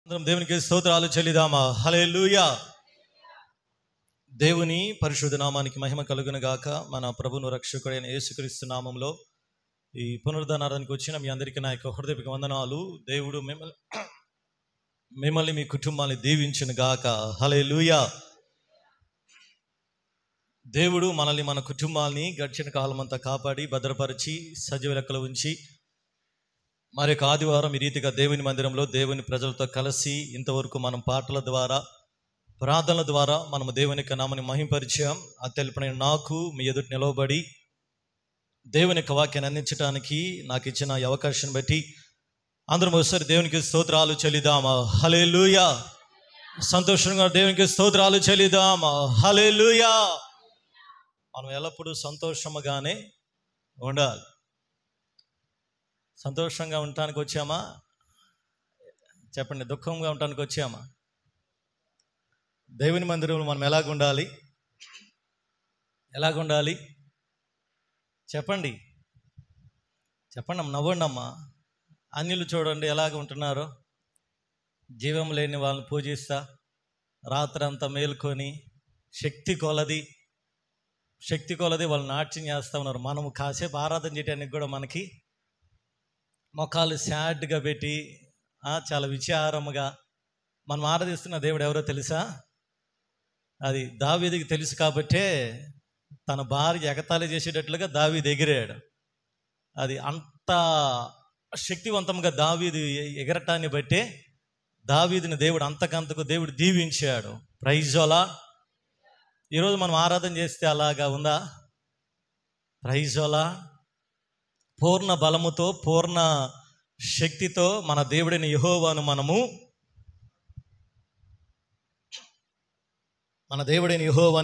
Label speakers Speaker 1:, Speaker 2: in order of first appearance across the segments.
Speaker 1: అందరం దేవునికి స్తోత్రాలు చెల్లిదామా. హల్లెలూయా. దేవుని పరిశుద్ధ నామానికి మహిమ కలుగును గాక. మన ప్రభువును రక్షకుడైన యేసుక్రీస్తు నామంలో ఈ పునరుద్ధానానికి వచ్చిన మీ అందరికీ నా యొక్క హృదయపూర్వక వందనాలు. దేవుడు మిమ్మల్ని మీ కుటుంబాన్ని దీవించును గాక. హల్లెలూయా. దేవుడు మనల్ని మన కుటుంబాన్ని గడిచిన కాలం అంతా కాపాడి భద్రపరిచి సజీవ లెక్కలో ఉంచి మరి యొక్క ఆదివారం ఈ రీతిగా దేవుని మందిరంలో దేవుని ప్రజలతో కలిసి ఇంతవరకు మనం పాటల ద్వారా ప్రార్థనల ద్వారా మనము దేవుని యొక్క నామని మహింపరిచాం. ఆ తెలుపున నాకు మీ ఎదుటి నిలవబడి దేవుని యొక్క వాక్యాన్ని అందించడానికి నాకు ఇచ్చిన ఈ అవకాశం బట్టి అందరం ఒకసారి దేవునికి స్తోత్రాలు చెల్లిదామా. హల్లెలూయా. సంతోషంగా దేవునికి స్తోత్రాలు చెల్లిదామా. హల్లెలూయా. మనం ఎల్లప్పుడూ సంతోషముగానే ఉండాలి. సంతోషంగా ఉండటానికి వచ్చామా? చెప్పండి. దుఃఖంగా ఉండటానికి వచ్చామా? దేవుని మందిరంలో మనం ఎలాగుండాలి? చెప్పండి నవ్వండి అమ్మా. అన్యులు చూడండి ఎలాగ ఉంటున్నారో. జీవం లేని వాళ్ళని పూజిస్తా రాత్రంతా మేల్కొని శక్తి కొలది వాళ్ళు నాట్యం చేస్తూ ఉన్నారు. మనము కాసేపు ఆరాధన చేయడానికి కూడా మనకి మొఖాలు సాడ్గా పెట్టి చాలా విచారముగా మనం ఆరాధిస్తున్న దేవుడు ఎవరో తెలుసా? అది దావీదుకి తెలుసు కాబట్టే తన భార్య ఎగతాళి చేసేటట్లుగా దావీదు ఎగిరాడు. అది అంత శక్తివంతంగా దావీదు ఎగరటాన్ని బట్టే దావీదుని దేవుడు అంతకంతకు దేవుడు దీవించాడు. ప్రైజ్ అలా. ఈరోజు మనం ఆరాధన చేస్తే అలాగా ఉందా? ప్రైజ్ అలా. పూర్ణ బలముతో పూర్ణ శక్తితో మన దేవుడైన యెహోవాను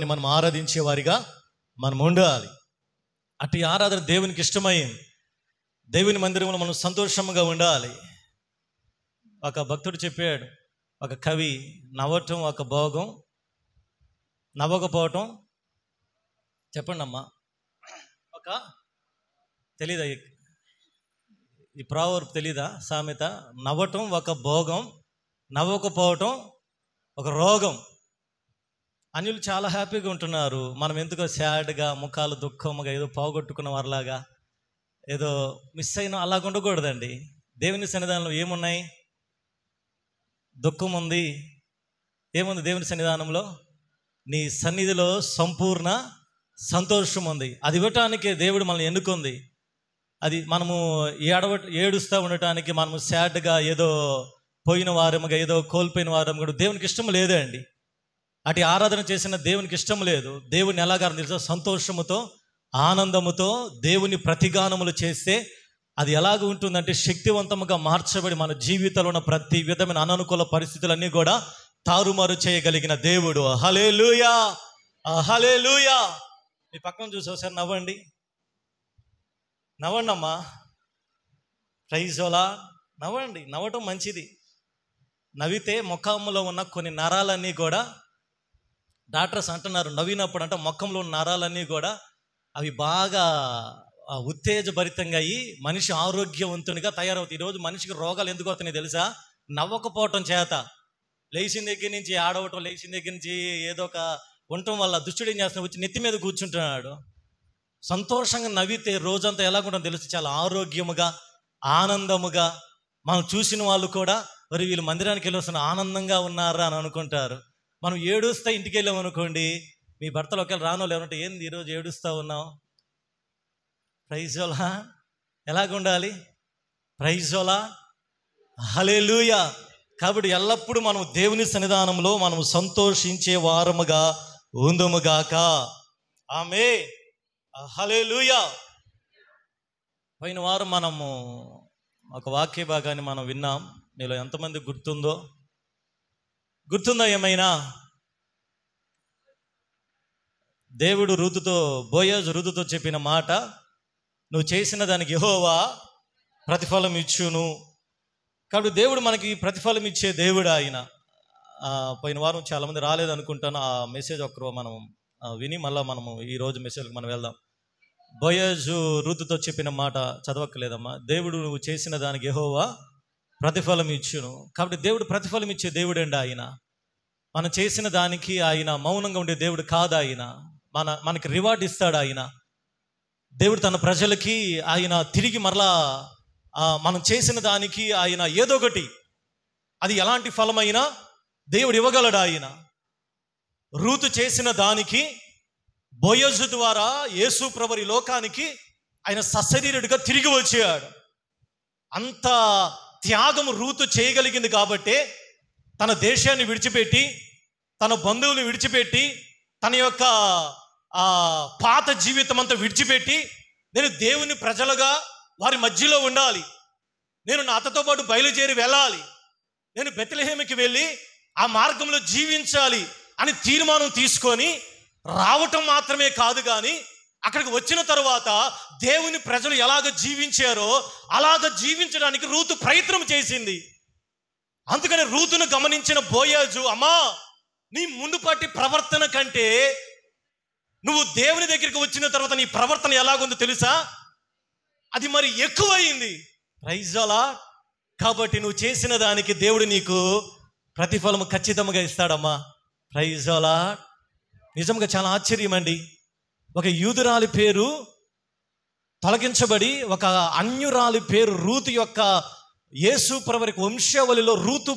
Speaker 1: మనం ఆరాధించే వారిగా మనం ఉండాలి. అటు ఆరాధన దేవునికి ఇష్టమైంది. దేవుని మందిరంలో మనం సంతోషంగా ఉండాలి. ఒక భక్తుడు చెప్పాడు, ఒక కవి, నవ్వటం ఒక భోగం, నవ్వకపోవటం చెప్పండి అమ్మా ఒక తెలీదా? ఈ ప్రావర్బ్ తెలీదా? సామెత. నవ్వటం ఒక భోగం, నవ్వకపోవటం ఒక రోగం. అన్యులు చాలా హ్యాపీగా ఉంటున్నారు. మనం ఎందుకో సాడ్గా, ముఖాలు దుఃఖముగా, ఏదో పోగొట్టుకున్న వారిలాగా, ఏదో మిస్ అయినా అలాగ ఉండకూడదండి. దేవుని సన్నిధానంలో ఏమున్నాయి? దుఃఖం ఉంది. ఏముంది దేవుని సన్నిధానంలో? నీ సన్నిధిలో సంపూర్ణ సంతోషం ఉంది. అది ఇవ్వటానికి దేవుడు మనల్ని ఎన్నుకుంది. అది మనము ఏడుస్తూ ఉండటానికి, మనము సాడ్గా ఏదో పోయిన వారముగా, ఏదో కోల్పోయిన వారం కూడా దేవునికి ఇష్టం లేదే అండి. అటు ఆరాధన చేసిన దేవునికి ఇష్టం లేదు. దేవుని ఎలాగా తెలుసా? సంతోషముతో ఆనందముతో దేవుని ప్రతిగానములు చేస్తే అది ఎలాగ ఉంటుందంటే శక్తివంతముగా మార్చబడి మన జీవితంలో ఉన్న ప్రతి విధమైన అననుకూల పరిస్థితులన్నీ కూడా తారుమారు చేయగలిగిన దేవుడు. హల్లెలూయా. హల్లెలూయా. మీ పక్కన చూసి ఒకసారి నవ్వండి అమ్మా. ప్రైజ్ అలా. నవ్వండి. నవ్వటం మంచిది. నవ్వితే ముఖంలో ఉన్న కొన్ని నరాలన్నీ కూడా, డాక్టర్స్ అంటున్నారు, నవ్వినప్పుడు అంటే ముఖంలో ఉన్న నరాలన్నీ కూడా అవి బాగా ఉత్తేజభరితంగా అయ్యి మనిషి ఆరోగ్యవంతునిగా తయారవుతాయి. ఈరోజు మనిషికి రోగాలు ఎందుకు అవుతున్నాయి తెలుసా? నవ్వకపోవటం చేత. లేచిన దగ్గర నుంచి ఆడవటం, లేచిన దగ్గర నుంచి ఏదో ఒక ఉండటం వల్ల దుష్టుడు ఏం చేస్తున్నాడు? వచ్చి నెత్తి మీద కూర్చుంటున్నాడు. సంతోషంగా నవ్వితే రోజంతా ఎలాగుంటుందో తెలుసు. చాలా ఆరోగ్యముగా, ఆనందముగా. మనం చూసిన వాళ్ళు కూడా మరి వీళ్ళు మందిరానికి వెళ్ళి వస్తున్న ఆనందంగా ఉన్నారా అని అనుకుంటారు. మనం ఏడుస్తా ఇంటికి వెళ్ళాం అనుకోండి, మీ భర్తలు ఒకవేళ రానోళ్ళు ఎవరంటే, ఏంది ఈరోజు ఏడుస్తూ ఉన్నావు? ప్రైజోలా. ఎలాగుండాలి? ప్రైజోలా. హల్లెలూయా. కాబట్టి ఎల్లప్పుడూ మనం దేవుని సన్నిధానంలో మనం సంతోషించే వారముగా ఉందుముగాక. ఆమేన్. హల్లెలూయా. పోయిన వారం మనము ఒక వాక్య భాగాన్ని మనం విన్నాం. మీలో ఎంతమంది గుర్తుందా ఏమైనా? దేవుడు బోయజు రూతుతో చెప్పిన మాట, నువ్వు చేసిన దానికి యెహోవా ప్రతిఫలం ఇచ్చును. కాబట్టి దేవుడు మనకి ప్రతిఫలం ఇచ్చే దేవుడు ఆయన. పోయిన వారం చాలామంది రాలేదనుకుంటాను. ఆ మెసేజ్ ఒకరు మనం విని మళ్ళీ మనము ఈరోజు మెసేజ్కి మనం వెళ్దాం. బోయజు రూతుతో చెప్పిన మాట చదవక్కలేదమ్మా. దేవుడు నువ్వు చేసిన దానికి యెహోవా ప్రతిఫలం ఇచ్చును. కాబట్టి దేవుడు ప్రతిఫలం ఇచ్చే దేవుడండి ఆయన. మనం చేసిన దానికి ఆయన మౌనంగా ఉండే దేవుడు కాదు. ఆయన మనకి రివార్డ్ ఇస్తాడు. ఆయన దేవుడు తన ప్రజలకి ఆయన తిరిగి మరలా మనం చేసిన దానికి ఆయన ఏదో ఒకటి, అది ఎలాంటి ఫలమైనా దేవుడు ఇవ్వగలడు. ఆయన రూతు చేసిన దానికి బోయజు ద్వారా యేసు ప్రభువు ఈ లోకానికి ఆయన సశరీరుడిగా తిరిగి వచ్చాడు. అంత త్యాగం రూతు చేయగలిగింది కాబట్టే తన దేశాన్ని విడిచిపెట్టి, తన బంధువులను విడిచిపెట్టి, తన యొక్క పాత జీవితం అంతా విడిచిపెట్టి, నేను దేవుని ప్రజలుగా వారి మధ్యలో ఉండాలి, నేను నా అతతో పాటు బయలుదేరి వెళ్ళాలి, నేను బెత్లెహేముకి వెళ్ళి ఆ మార్గంలో జీవించాలి అని తీర్మానం తీసుకొని రావటం మాత్రమే కాదు, కానీ అక్కడికి వచ్చిన తర్వాత దేవుని ప్రజలు ఎలాగ జీవించారో అలాగ జీవించడానికి రూతు ప్రయత్నం చేసింది. అందుకని రూతును గమనించిన బోయజు, అమ్మా, నీ మునుపటి ప్రవర్తన కంటే నువ్వు దేవుని దగ్గరికి వచ్చిన తర్వాత నీ ప్రవర్తన ఎలాగుందో తెలుసా, అది మరి ఎక్కువైంది. Praise the lord. కాబట్టి నువ్వు చేసిన దానికి దేవుడు నీకు ప్రతిఫలం ఖచ్చితంగా ఇస్తాడమ్మా. Praise the lord. నిజంగా చాలా ఆశ్చర్యం అండి. ఒక యూదురాలి పేరు తొలగించబడి ఒక అన్యురాలి పేరు రూతు యొక్క యేసు ప్రభువు వంశావళిలో రూతు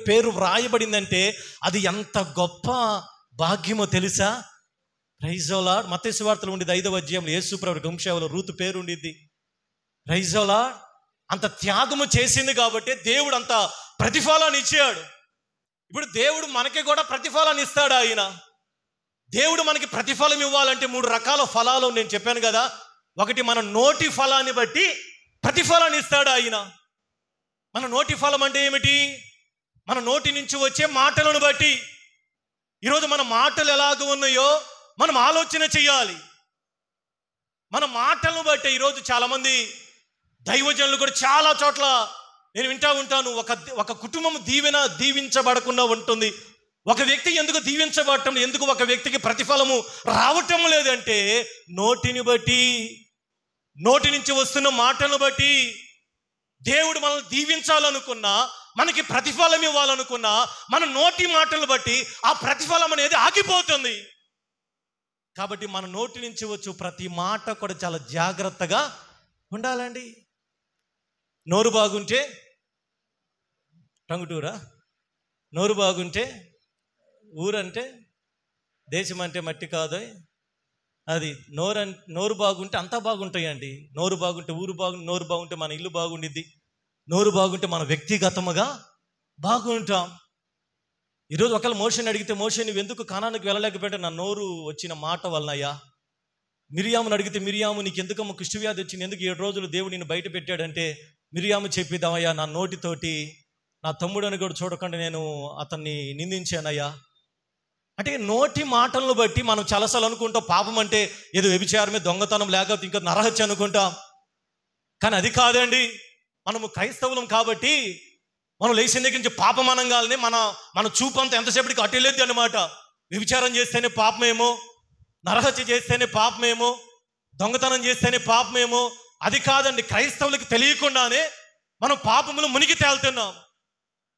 Speaker 1: పేరు వ్రాయబడిందంటే అది ఎంత గొప్ప భాగ్యమో తెలుసా. Praise the lord. మత్తయి సువార్తలో ఉండేది 5వ అధ్యాయంలో యేసు ప్రభువు వంశావళిలో రూతు పేరు ఉండిద్ది. Praise the lord. అంత త్యాగము చేసింది కాబట్టి దేవుడు అంత ప్రతిఫలాన్ని ఇచ్చాడు. ఇప్పుడు దేవుడు మనకి కూడా ప్రతిఫలాన్ని ఇస్తాడు. ఆయన దేవుడు మనకి ప్రతిఫలం ఇవ్వాలంటే 3 రకాల ఫలాలు నేను చెప్పాను కదా. ఒకటి, మన నోటి ఫలాన్ని బట్టి ప్రతిఫలాన్ని ఇస్తాడు ఆయన. మన నోటి ఫలం అంటే ఏమిటి? మన నోటి నుంచి వచ్చే మాటలను బట్టి. ఈరోజు మన మాటలు ఎలాగ ఉన్నాయో మనం ఆలోచన చేయాలి. మన మాటలను బట్టి ఈరోజు చాలామంది దైవజనులు కూడా చాలా చోట్ల నేను వింటూ ఉంటాను, ఒక కుటుంబం దీవించబడకుండా ఉంటుంది. ఒక వ్యక్తి ఎందుకు దీవించబడటం, ఎందుకు ఒక వ్యక్తికి ప్రతిఫలము రావటం లేదంటే నోటిని బట్టి, నోటి నుంచి వస్తున్న మాటలను బట్టి. దేవుడు మనల్ని దీవించాలనుకున్నా, మనకి ప్రతిఫలం ఇవ్వాలనుకున్నా, మన నోటి మాటలు బట్టి ఆ ప్రతిఫలం అనేది ఆగిపోతుంది. కాబట్టి మన నోటి నుంచి వచ్చు ప్రతి మాట కూడా చాలా జాగ్రత్తగా ఉండాలండి. నోరు బాగుంటే టంగుటూరా, నోరు బాగుంటే ఊరంటే, దేశం అంటే మట్టి కాదు. అది నోరు బాగుంటే అంతా బాగుంటాయండి. నోరు బాగుంటే ఊరు నోరు బాగుంటే మన ఇల్లు బాగుండిద్ది. నోరు బాగుంటే మన వ్యక్తిగతముగా బాగుంటాం. ఈరోజు ఒకళ్ళు మోషని అడిగితే, మోషే నువ్వు ఎందుకు కానానికి వెళ్ళలేకపోతే, నా నోరు వచ్చిన మాట వలనయ్యా. మిరియాముని అడిగితే, మిరియాము నీకు ఎందుకమ్మ కుష్ఠవ్యాధి వచ్చింది, ఎందుకు 7 రోజులు దేవుడు నిన్ను బయట పెట్టాడంటే, మిరియాము చెప్పిద్దామయ్యా, నా నోటితోటి నా తమ్ముడని కూడా చూడకుండా నేను అతన్ని నిందించానయ్యా. అంటే నోటి మాటలను బట్టి మనం చాలాసార్లు అనుకుంటాం పాపం అంటే ఏదో వ్యభిచారమే, దొంగతనం, లేకపోతే ఇంకా నరహత్య అనుకుంటాం. కానీ అది కాదండి. మనము క్రైస్తవులం కాబట్టి మనం లేచిన దగ్గర నుంచి పాపం అనగానే మన చూపు అంతా ఎంతసేపటికి అటు వెళ్ళేది అనమాట. వ్యభిచారం చేస్తేనే పాపమేమో, నరహత్య చేస్తేనే పాపమేమో, దొంగతనం చేస్తేనే పాపమేమో. అది కాదండి. క్రైస్తవులకి తెలియకుండానే మనం పాపములు మునిగి తేలుతున్నాం.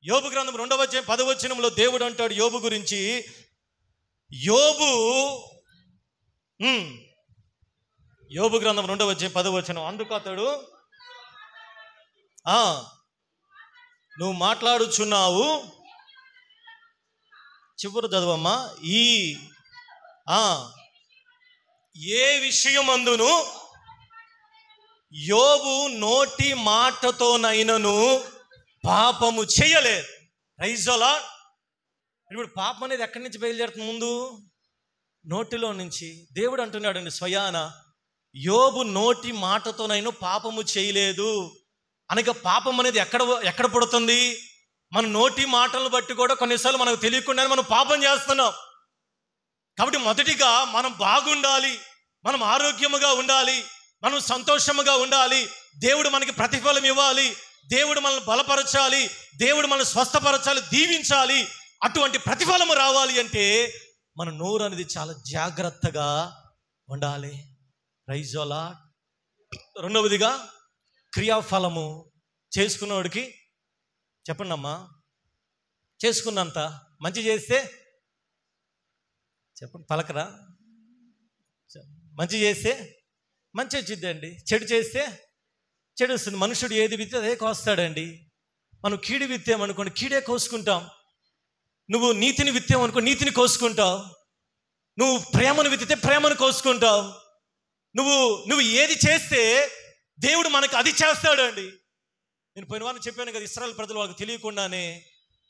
Speaker 1: యోబు గ్రంథం 2వ అధ్యాయం 10వ వచనంలో దేవుడు అంటాడు యోబు గురించి, యోబు గ్రంథం 2వ అధ్యాయం 10వ వచనం, అందుకు అతడు, నువ్వు మాట్లాడుచున్నావు, చివరి చదవమ్మా, ఏ విషయమందును యోబు నోటి మాటతోనైనను పాపము చేయలేదు. Praise the lord. ఇప్పుడు పాపం అనేది ఎక్కడి నుంచి బయలుదేరుతుంది? ముందు నోటిలో నుంచి. దేవుడు అంటున్నాడండి స్వయాన, యోబు నోటి మాటతోనైనా పాపము చేయలేదు అనగా పాపం అనేది ఎక్కడ పుడుతుంది? మన నోటి మాటలను బట్టి కూడా కొన్నిసార్లు మనకు తెలియకుండానే మనం పాపం చేస్తున్నాం. కాబట్టి మొదటిగా మనం బాగుండాలి, మనం ఆరోగ్యముగా ఉండాలి, మనం సంతోషముగా ఉండాలి, దేవుడు మనకి ప్రతిఫలం ఇవ్వాలి, దేవుడు మనల్ని బలపరచాలి, దేవుడు మనల్ని స్వస్థపరచాలి, దీవించాలి. అటువంటి ప్రతిఫలము రావాలి అంటే మన నోరు అనేది చాలా జాగ్రత్తగా ఉండాలి. Praise the lord. రెండవదిగా క్రియాఫలము చేసుకున్నవాడికి చెప్పండి అమ్మా. చేసుకున్నంత. మంచి చేస్తే చెప్పండి, పలకరా? మంచి చేస్తే మంచి వచ్చిద్దండి, చెడు చేస్తే చెడు వస్తుంది. మనుషుడు ఏది విత్తే అదే కోస్తాడండి. మనం కీడు విత్తామనుకోండి, కీడే కోసుకుంటాం. నువ్వు నీతిని విత్తామనుకో, నీతిని కోసుకుంటావు. నువ్వు ప్రేమను విత్తితే ప్రేమను కోసుకుంటావు. నువ్వు ఏది చేస్తే దేవుడు మనకు అది చేస్తాడు అండి. నేను పోయిన వారిని చెప్పాను కదా, ఇశ్రాయేలు ప్రజలు వాళ్ళకి తెలియకుండానే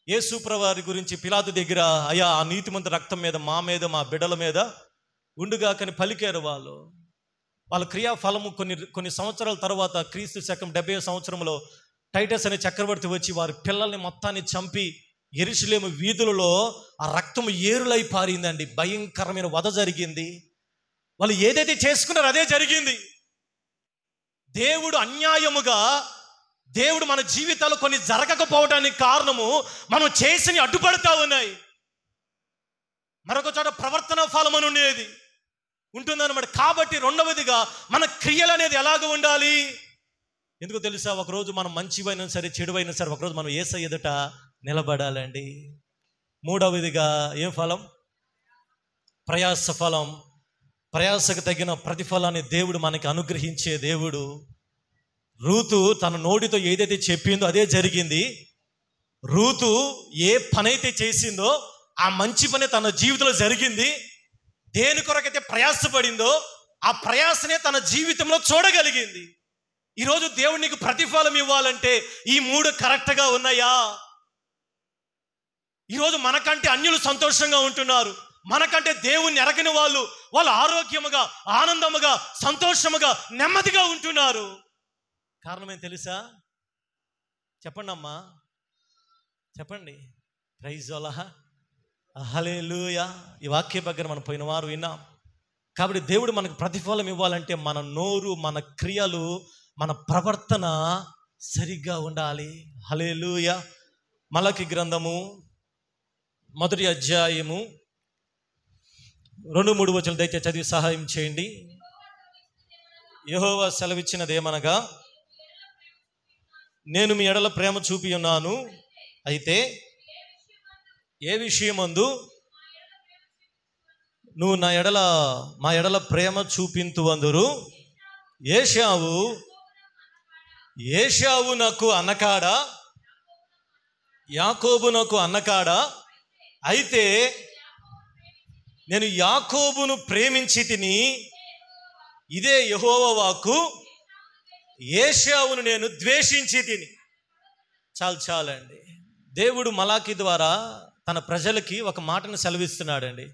Speaker 1: యేసు ప్రభువారి గురించి పిలాతు దగ్గర, అయ్యా ఆ నీతిమంత రక్తం మీద, మా మీద, మా బిడ్డల మీద ఉండుగా కని పలికారు. వాళ్ళ క్రియాఫలము కొన్ని సంవత్సరాల తర్వాత క్రీస్తు శకం 70వ సంవత్సరంలో టైటస్ అనే చక్రవర్తి వచ్చి వారి పిల్లల్ని మొత్తాన్ని చంపి యెరూషలేము వీధులలో ఆ రక్తం ఏరులై పారిందండి. భయంకరమైన వధ జరిగింది. వాళ్ళు ఏదైతే చేసుకున్నారో అదే జరిగింది. దేవుడు అన్యాయముగా, దేవుడు మన జీవితాల్లో కొన్ని జరగకపోవడానికి కారణము మనం చేసి అడ్డుపడతా ఉన్నాయి. మరొక చోట ప్రవర్తన ఫలం అని ఉండేది ఉంటుందన్నమాట. కాబట్టి రెండవదిగా మన క్రియలు అనేది ఎలాగ ఉండాలి? ఎందుకో తెలుసా? ఒకరోజు మనం మంచివైనా సరే చెడువైనా సరే ఒకరోజు మనం యేసయ్య ఎదుట నిలబడాలండి. మూడవదిగా ఏం ఫలం? ప్రయాస ఫలం. ప్రయాసకు తగిన ప్రతిఫలాన్ని దేవుడు మనకి అనుగ్రహించే దేవుడు. రూతు తన నోటితో ఏదైతే చెప్పిందో అదే జరిగింది. రూతు ఏ పనైతే చేసిందో ఆ మంచి పని తన జీవితంలో జరిగింది. దేని కొరకైతే ప్రయాసపడిందో ఆ ప్రయాసనే తన జీవితంలో చూడగలిగింది. ఈరోజు దేవుడు నీకు ప్రతిఫలం ఇవ్వాలంటే ఈ 3 కరెక్ట్గా ఉన్నాయా? ఈరోజు మనకంటే అన్యులు సంతోషంగా ఉంటున్నారు. మనకంటే దేవుణ్ణి ఎరగని వాళ్ళు ఆరోగ్యముగా, ఆనందముగా, సంతోషముగా, నెమ్మదిగా ఉంటున్నారు. కారణం ఏం తెలుసా? చెప్పండి అమ్మా, చెప్పండి. ప్రైజ్ అల్లాహ్, హల్లెలూయా. ఈ వాక్య దగ్గర మనం పోయిన వారు విన్నాం. కాబట్టి దేవుడు మనకు ప్రతిఫలం ఇవ్వాలంటే మన నోరు, మన క్రియలు, మన ప్రవర్తన సరిగ్గా ఉండాలి. హల్లెలూయా. మలకి గ్రంథము 1వ అధ్యాయము 2-3 వచనాలు దయచేసి చదివి సహాయం చేయండి. యెహోవా సెలవిచ్చినదేమనగా, నేను మీ ఎడల ప్రేమ చూపి ఉన్నాను. అయితే ఏ విషయమందు నువ్వు మా ఎడల ప్రేమ చూపింతువందురు? ఏశావు నాకు అన్నకాడా, యాకోబు నాకు అన్నకాడా? అయితే నేను యాకోబును ప్రేమించి తిని, ఇదే యెహోవా వాక్కు, ఏశావును నేను ద్వేషించి తిని. చాలండి. దేవుడు మలాకి ద్వారా తన ప్రజలకి ఒక మాటను సెలవిస్తున్నాడండి.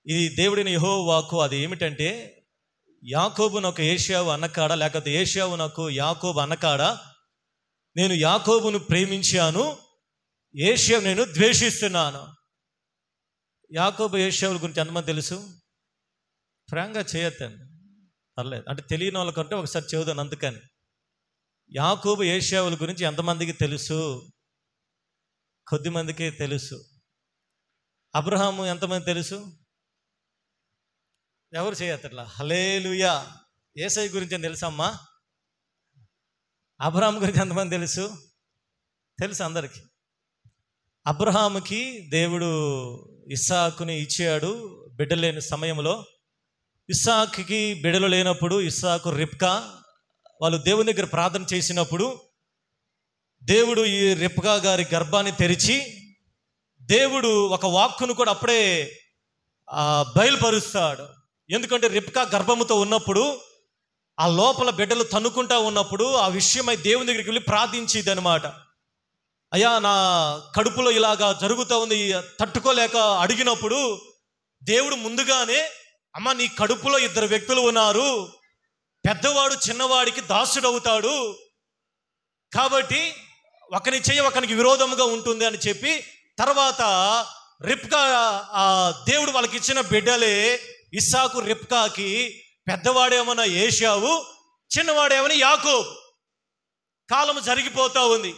Speaker 1: ఇది దేవుడిని యెహోవా వాక్కు. అది ఏమిటంటే, యాకోబు నాకు ఏశావు అన్నకాడా, లేకపోతే ఏశావు నాకు యాకోబు అన్నకాడా? నేను యాకోబును ప్రేమించాను, ఏశావు నేను ద్వేషిస్తున్నాను. యాకోబు ఏశావుల గురించి ఎంతమంది తెలుసు? ఫ్రాంక్గా చేయొద్దండి, పర్లేదు. అంటే తెలియని వాళ్ళకంటే ఒకసారి చెబుదాను. అందుకని యాకోబు ఏశావుల గురించి ఎంతమందికి తెలుసు? కొద్దిమందికి తెలుసు. అబ్రహాము ఎంతమంది తెలుసు? ఎవరు చేయొద్దట్లా? హల్లెలూయా. యేసయ్య గురించి ఏం తెలుసమ్మా? అబ్రహాం గురించి ఎంతమంది తెలుసు? తెలుసు అందరికీ. అబ్రహాముకి దేవుడు ఇస్సాకుని ఇచ్చాడు బిడ్డ లేని సమయంలో. ఇస్సాకుకి బిడ్డలు లేనప్పుడు ఇస్సాకు, రిబ్కా వాళ్ళు దేవుని దగ్గర ప్రార్థన చేసినప్పుడు దేవుడు ఈ రిబ్కా గారి గర్భాన్ని తెరిచి దేవుడు ఒక వాక్కును కూడా అప్పుడే బయలుపరుస్తాడు. ఎందుకంటే రిబ్కా గర్భముతో ఉన్నప్పుడు, ఆ లోపల బిడ్డలు తన్నుకుంటా ఉన్నప్పుడు ఆ విషయమై దేవుని దగ్గరికి వెళ్ళి ప్రార్థించేది అనమాట. అయ్యా నా కడుపులో ఇలాగా జరుగుతూ ఉంది, తట్టుకోలేక అడిగినప్పుడు దేవుడు ముందుగానే, అమ్మ నీ కడుపులో 2 వ్యక్తులు ఉన్నారు, పెద్దవాడు చిన్నవాడికి దాసుడవుతాడు, కాబట్టి ఒకని చెయ్యి ఒకనికి విరోధముగా ఉంటుంది అని చెప్పి, తర్వాత రిబ్కా దేవుడు వాళ్ళకి ఇచ్చిన బిడ్డలే ఇస్సాకు, రిబ్కాకి పెద్దవాడేమన్నా ఏశావు, చిన్నవాడేమన్నా యాకోబు. కాలం జరిగిపోతూ ఉంది.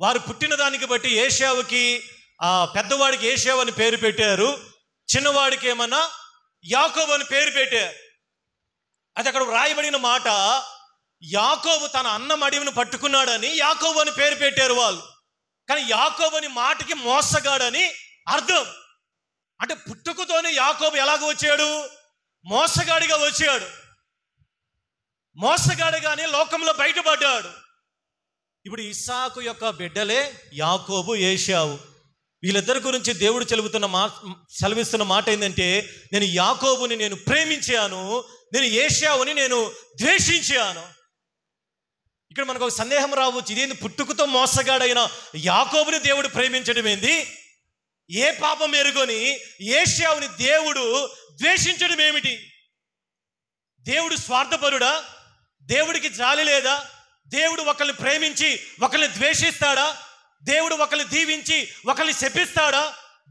Speaker 1: వారు పుట్టిన దానికి బట్టి ఏశావుకి పెద్దవాడికి ఏశావు అని పేరు పెట్టారు, చిన్నవాడికి ఏమన్నా యాకోబు అని పేరు పెట్టారు. అది అక్కడ వ్రాయబడిన మాట. యాకోబు తన అన్న మడివిని పట్టుకున్నాడని యాకోబు అని పేరు పెట్టారు వాళ్ళు. కానీ యాకోబు అని మాటకి మోసగాడని అర్థం. అంటే పుట్టుకతోనే యాకోబు ఎలాగ వచ్చాడు? మోసగాడిగా వచ్చాడు. మోసగాడిగానే లోకంలో బయటపడ్డాడు. ఇప్పుడు ఇస్సాకు యొక్క బిడ్డలే యాకోబు, ఏశావు. వీళ్ళిద్దరి గురించి దేవుడు సెలవిస్తున్న మాట ఏంటంటే, నేను యాకోబుని నేను ప్రేమించాను, నేను ఏశావుని నేను ద్వేషించాను. ఇక్కడ మనకు ఒక సందేహం రావచ్చు, ఇదేంది పుట్టుకతో మోసగాడైన యాకోబుని దేవుడు ప్రేమించడం ఏంది? ఏ పాపం ఎరుగొని ఏశావుని దేవుడు ద్వేషించడం ఏమిటి? దేవుడు స్వార్థపరుడా? దేవుడికి జాలి లేదా? దేవుడు ఒకరిని ప్రేమించి ఒకరిని ద్వేషిస్తాడా? దేవుడు ఒకరిని దీవించి ఒకరిని శపిస్తాడా?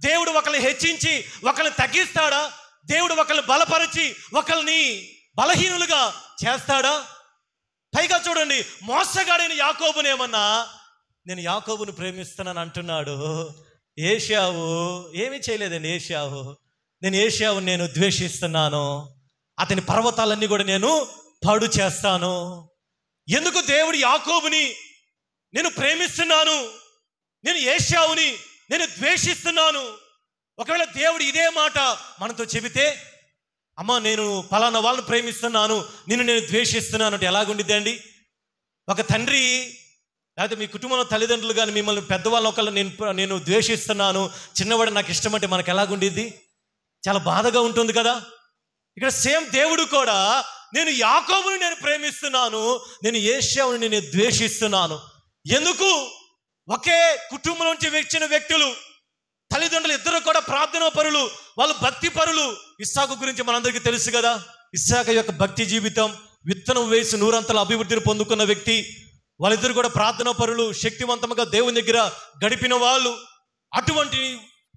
Speaker 1: దేవుడు ఒకరిని హెచ్చించి ఒకరిని తగ్గిస్తాడా? దేవుడు ఒకరిని బలపరిచి ఒకరిని బలహీనులుగా చేస్తాడా? పైగా చూడండి, మోసగాడైన యాకోబునేమన్నా నేను యాకోబుని ప్రేమిస్తున్నాను అంటున్నాడు. ఏశావు ఏమీ చేయలేదండి. నేను ఏశావుని నేను ద్వేషిస్తున్నాను, అతని పర్వతాలన్నీ కూడా నేను పాడు చేస్తాను. ఎందుకు దేవుడు యాకోబుని నేను ప్రేమిస్తున్నాను, నేను ఏశావుని నేను ద్వేషిస్తున్నాను? ఒకవేళ దేవుడు ఇదే మాట మనతో చెబితే, అమ్మ నేను ఫలానా వాళ్ళని ప్రేమిస్తున్నాను, నేను ద్వేషిస్తున్నాను అంటే ఎలాగుండిద్ది అండి? ఒక తండ్రి లేకపోతే మీ కుటుంబంలో తల్లిదండ్రులు కానీ మిమ్మల్ని పెద్దవాళ్ళని ఒకళ్ళు నేను ద్వేషిస్తున్నాను, చిన్నవాడు నాకు ఇష్టం అంటే మనకు ఎలాగుండిద్ది? చాలా బాధగా ఉంటుంది కదా. ఇక్కడ సేమ్ దేవుడు కూడా నేను యాకోబుని నేను ప్రేమిస్తున్నాను, నేను ఏశావుని నేను ద్వేషిస్తున్నాను. ఎందుకు? ఒకే కుటుంబం నుంచి వచ్చిన వ్యక్తులు, తల్లిదండ్రులు ఇద్దరు కూడా ప్రార్థనా పరులు, వాళ్ళు భక్తి పరులు. ఇస్సాకు గురించి మనందరికీ తెలుసు కదా. ఇస్సాకు యొక్క భక్తి జీవితం, విత్తనం వేసి నూరంతల అభివృద్ధిని పొందుకున్న వ్యక్తి. వాళ్ళిద్దరు కూడా ప్రార్థనా పరులు, శక్తివంతంగా దేవుని దగ్గర గడిపిన వాళ్ళు. అటువంటి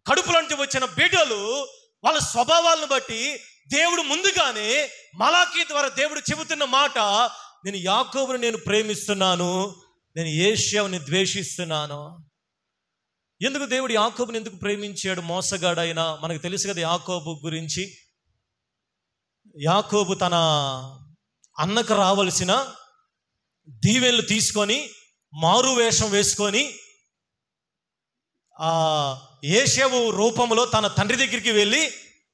Speaker 1: కడుపులంటి వచ్చిన బిడ్డలు వాళ్ళ స్వభావాలను బట్టి దేవుడు ముందుగానే మలాకీ ద్వారా దేవుడు చెబుతున్న మాట, నేను యాకోబుని నేను ప్రేమిస్తున్నాను, నేను ఏశావుని ద్వేషిస్తున్నాను. ఎందుకు దేవుడు యాకోబుని ఎందుకు ప్రేమించాడు? మోసగాడైనా మనకు తెలుసు కదా యాకోబు గురించి. యాకోబు తన అన్నకు రావలసిన దీవెనలు తీసుకొని మారు వేషం వేసుకొని ఏశావు రూపంలో తన తండ్రి దగ్గరికి వెళ్ళి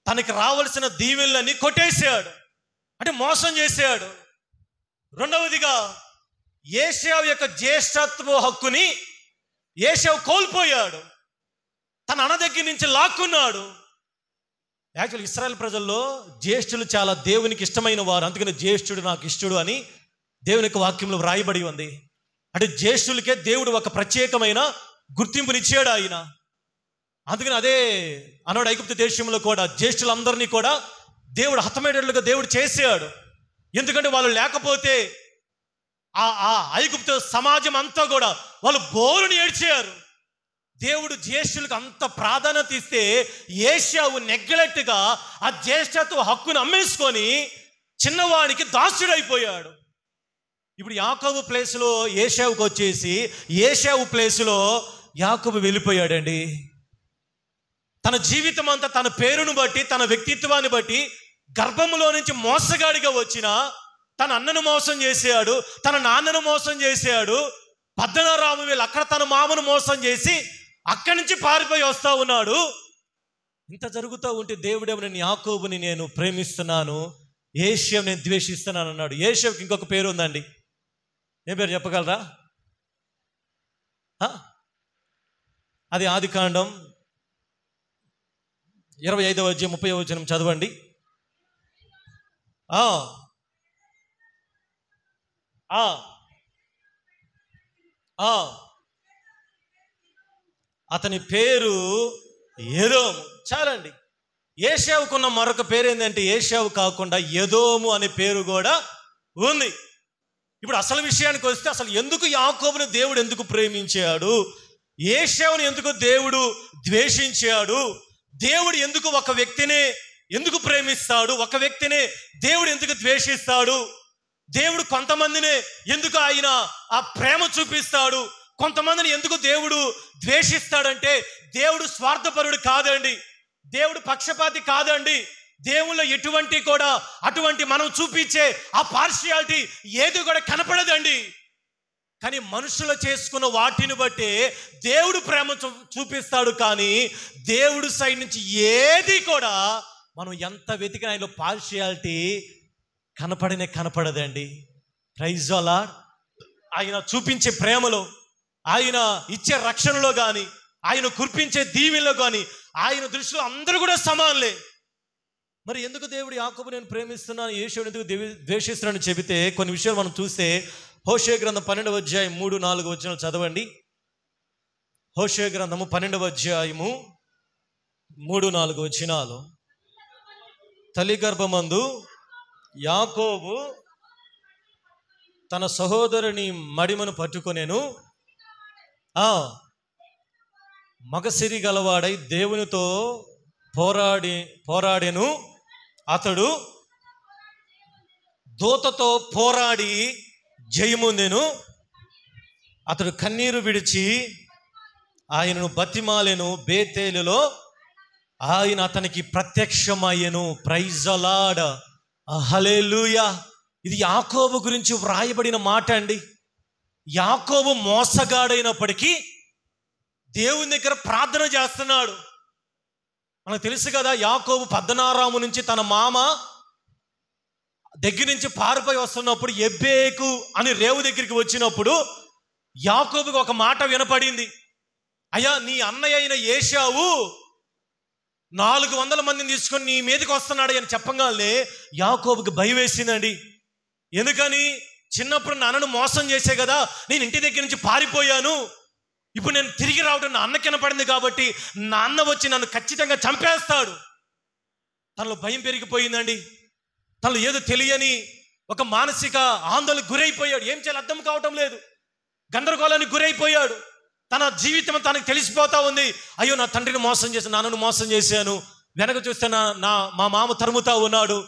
Speaker 1: తనకి రావలసిన దీవెనలన్నీ కొట్టేశాడు, అంటే మోసం చేశాడు. రెండవదిగా ఏశావు యొక్క జ్యేష్ఠత్వ హక్కుని ఏశావు కోల్పోయాడు, తన అన్న దగ్గర నుంచి లాక్కున్నాడు. యాక్చువల్ ఇశ్రాయేల్ ప్రజల్లో జ్యేష్ఠులు చాలా దేవునికి ఇష్టమైన వారు. అందుకని జ్యేష్ఠుడు నాకు ఇష్టడు అని దేవుని యొక్క వాక్యంలో వ్రాయబడి ఉంది. అంటే జ్యేష్ఠులకే దేవుడు ఒక ప్రత్యేకమైన గుర్తింపునిచ్చాడు ఆయన. అందుకని అదే అన్నాడు ఐగుప్తు దేశంలో కూడా జ్యేష్ఠులందరినీ కూడా దేవుడు హతమేటట్లుగా దేవుడు చేశాడు. ఎందుకంటే వాళ్ళు లేకపోతే ఆ ఐగుప్తు సమాజం అంతా కూడా వాళ్ళు బోరుని ఏడ్చారు. దేవుడు జ్యేష్ఠులకు అంత ప్రాధాన్యత ఇస్తే ఏశావు నెగ్లెక్ట్గా ఆ జ్యేష్ఠత్వ హక్కును అమ్మేసుకొని చిన్నవాడికి దాసుడైపోయాడు. ఇప్పుడు యాకోబు ప్లేస్లో ఏశావుకి వచ్చేసి ఏశావు ప్లేస్లో యాకోబు వెళ్ళిపోయాడండి. తన జీవితం అంతా తన పేరును బట్టి తన వ్యక్తిత్వాన్ని బట్టి గర్భంలో నుంచి మోసగాడిగా వచ్చిన తన అన్నను మోసం చేశాడు, తన నాన్నను మోసం చేశాడు. 14 వేలు అక్కడ తన మామను మోసం చేసి అక్కడి నుంచి పారిపోయి వస్తూ ఉన్నాడు. ఇంత జరుగుతూ ఉంటే దేవుడేమో నేను యాకోబుని నేను ప్రేమిస్తున్నాను, ఏశావు నేను ద్వేషిస్తున్నాను అన్నాడు. ఏశావుకి ఇంకొక పేరు ఉందండి. ఏ పేరు చెప్పగలరా? అది ఆదికాండం 25వ అధ్యాయం 30వ వచనం చదవండి. అతని పేరు ఎదోము. చాలండి. ఏశావుకున్న మరొక పేరు ఏంటంటే ఏశావు కాకుండా ఎదోము అనే పేరు కూడా ఉంది. ఇప్పుడు అసలు విషయానికి వస్తే అసలు ఎందుకు యాకోబుని దేవుడు ఎందుకు ప్రేమించాడు, ఏశావుని ఎందుకు దేవుడు ద్వేషించాడు, దేవుడు ఎందుకు ఒక వ్యక్తినే ఎందుకు ప్రేమిస్తాడు, ఒక వ్యక్తినే దేవుడు ఎందుకు ద్వేషిస్తాడు, దేవుడు కొంతమందినే ఎందుకు ఆయన ఆ ప్రేమ చూపిస్తాడు, కొంతమందిని ఎందుకు దేవుడు ద్వేషిస్తాడంటే దేవుడు స్వార్థపరుడు కాదండి, దేవుడు పక్షపాతి కాదండి, దేవుల్లో ఎటువంటి కూడా అటువంటి మనం చూపించే ఆ పార్షియాలిటీ ఏది కూడా కనపడదండి. కానీ మనుషులు చేసుకున్న వాటిని బట్టి దేవుడు ప్రేమ చూపిస్తాడు. కానీ దేవుడు సైడ్ నుంచి ఏది కూడా మనం ఎంత వెతికినా ఆయనలో పార్షియాలిటీ కనపడదండి. Praise the Lord. ఆయన చూపించే ప్రేమలో, ఆయన ఇచ్చే రక్షణలో కానీ, ఆయన కురిపించే దీవెనలో కానీ ఆయన దృష్టిలో అందరూ కూడా సమానులే. మరి ఎందుకు దేవుడు యాకోబు నేను ప్రేమిస్తున్నాను, యేషూని ఎందుకు ద్వేషిస్తున్నానని చెబితే కొన్ని విషయాలు మనం చూస్తే హోషేయ గ్రంథం 12వ అధ్యాయం 3-4 వచనాలు చదవండి. హోషేయ గ్రంథము 12వ అధ్యాయము 3-4 వచనాలు. తల్లి గర్భమందు యాకోబు తన సహోదరుని మడిమను పట్టుకొనేను, మగసిరి గలవాడై దేవునితో పోరాడెను. అతడు దూతతో పోరాడి జయముందెను. అతడు కన్నీరు విడిచి ఆయనను బతిమాలెను. బేతేలులో ఆయన అతనికి ప్రత్యక్షమయ్యెను. Praise the Lord. హల్లెలూయా. ఇది యాకోబు గురించి వ్రాయబడిన మాట అండి. యాకోబు మోసగాడైనప్పటికీ దేవుని దగ్గర ప్రార్థన చేస్తున్నాడు. మనకు తెలుసు కదా, యాకోబు పద్దనారాము నుంచి తన మామ దగ్గర నుంచి పారిపోయి వస్తున్నప్పుడు ఎబ్బేకు అని రేవు దగ్గరికి వచ్చినప్పుడు యాకోబుకి ఒక మాట వినపడింది. అయ్యా, నీ అన్నయ్య అయిన ఏశావు 400 మందిని తీసుకొని నీ మీదకి వస్తున్నాడు అని చెప్పగానే యాకోబుకి భయం వేసిందండి. ఎందుకని? చిన్నప్పుడు నాన్నను మోసం చేసే కదా నేను ఇంటి దగ్గర నుంచి పారిపోయాను, ఇప్పుడు నేను తిరిగి రావడం నా అన్నకి వినపడింది కాబట్టి నాన్న వచ్చి నన్ను ఖచ్చితంగా చంపేస్తాడు. తనలో భయం పెరిగిపోయిందండి. తనలో ఏదో తెలియని ఒక మానసిక ఆందోళనకు గురైపోయాడు. ఏం చేయాలి అర్థం కావటం లేదు. గందరగోళానికి గురైపోయాడు. తన జీవితం తనకు తెలిసిపోతా ఉంది. అయ్యో, నా తండ్రిని మోసం చేశాను, నాన్నను మోసం చేశాను, వెనక చూస్తే మా మామ తరుముతా ఉన్నాడు,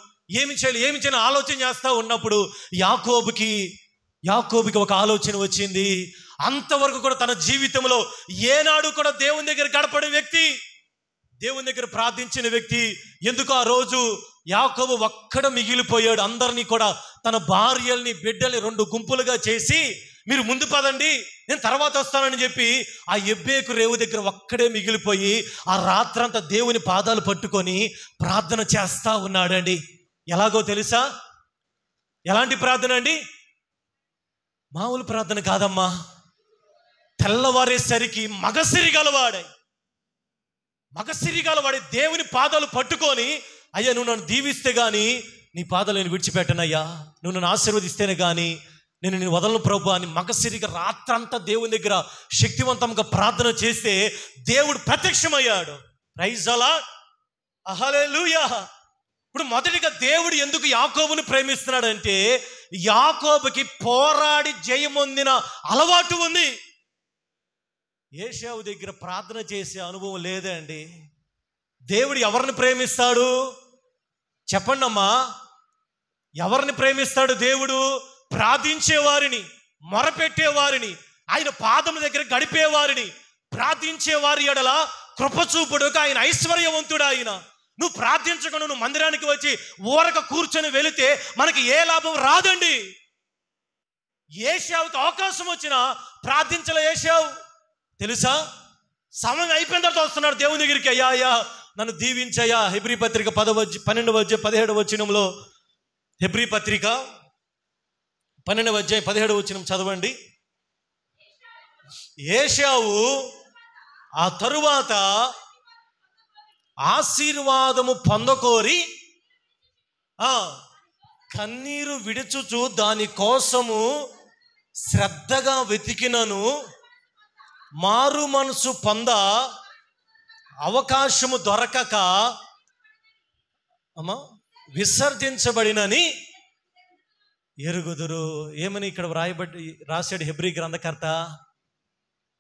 Speaker 1: ఏమి చేయాలి ఆలోచన చేస్తూ ఉన్నప్పుడు యాకోబుకి ఒక ఆలోచన వచ్చింది. అంతవరకు కూడా తన జీవితంలో ఏనాడు కూడా దేవుని దగ్గర గడపడే వ్యక్తి, దేవుని దగ్గర ప్రార్థించిన వ్యక్తి, ఎందుకు ఆ రోజు యాకోబు ఒక్కడ మిగిలిపోయాడు. అందరినీ కూడా తన భార్యల్ని బిడ్డల్ని 2 గుంపులుగా చేసి మీరు ముందు పదండి నేను తర్వాత వస్తానని చెప్పి ఆ ఎబ్బేకు రేవు దగ్గర ఒక్కడే మిగిలిపోయి ఆ రాత్రంతా దేవుని పాదాలు పట్టుకొని ప్రార్థన చేస్తా ఉన్నాడండి. ఎలాగో తెలుసా? ఎలాంటి ప్రార్థన అండి? మామూలు ప్రార్థన కాదమ్మా. తెల్లవారేసరికి మగసిరి గలవాడే దేవుని పాదాలు పట్టుకొని, అయ్యా నువ్వు నన్ను దీవిస్తే గానీ నీ పాదాలు నేను విడిచిపెట్టనయ్యా, నువ్వు నన్ను ఆశీర్వదిస్తేనే కానీ నేను వదలను ప్రభు అని మగసిరిగా రాత్రంతా దేవుని దగ్గర శక్తివంతంగా ప్రార్థన చేస్తే దేవుడు ప్రత్యక్షమయ్యాడు. Praise the Lord. హల్లెలూయా. ఇప్పుడు మొదటిగా దేవుడు ఎందుకు యాకోబుని ప్రేమిస్తున్నాడంటే యాకోబుకి పోరాడి జయమొందిన అలవాటు ఉంది. ఏశావు దగ్గర ప్రార్థన చేసే అనుభవం లేదండి. దేవుడు ఎవరిని ప్రేమిస్తాడు చెప్పండి అమ్మా? ఎవరిని ప్రేమిస్తాడు దేవుడు? ప్రార్థించేవారిని, మొరపెట్టేవారిని, ఆయన పాదముల దగ్గర గడిపేవారిని, ప్రార్థించేవారి ఎడల కృపచూపుడుగా ఆయన ఐశ్వర్యవంతుడు. ఆయన నువ్వు ప్రార్థించకుండా నువ్వు మందిరానికి వచ్చి ఊరక కూర్చొని వెళితే మనకి ఏ లాభం రాదండి. ఏశావుకి అవకాశం వచ్చినా ప్రార్థించలే ఏశావు. తెలుసా? సమయం అయిపోయిన తర్వాత వస్తున్నాడు దేవుని దగ్గరికి. అయ్యా నన్ను దీవించయ్యా. హెబ్రీ పత్రిక 12-17 వచనంలో, హెబ్రీ పత్రిక 12-17 వచనం చదవండి. ఏశావు ఆ తరువాత ఆశీర్వాదము పొందకోరి కన్నీరు విడుచుచు దాని కోసము శ్రద్ధగా వెతికినను మారు మనసు పొంద అవకాశము దొరకక విసర్జించబడినని ఎరుగుదురు. ఏమని ఇక్కడ రాశాడు హెబ్రీ గ్రంథకర్త?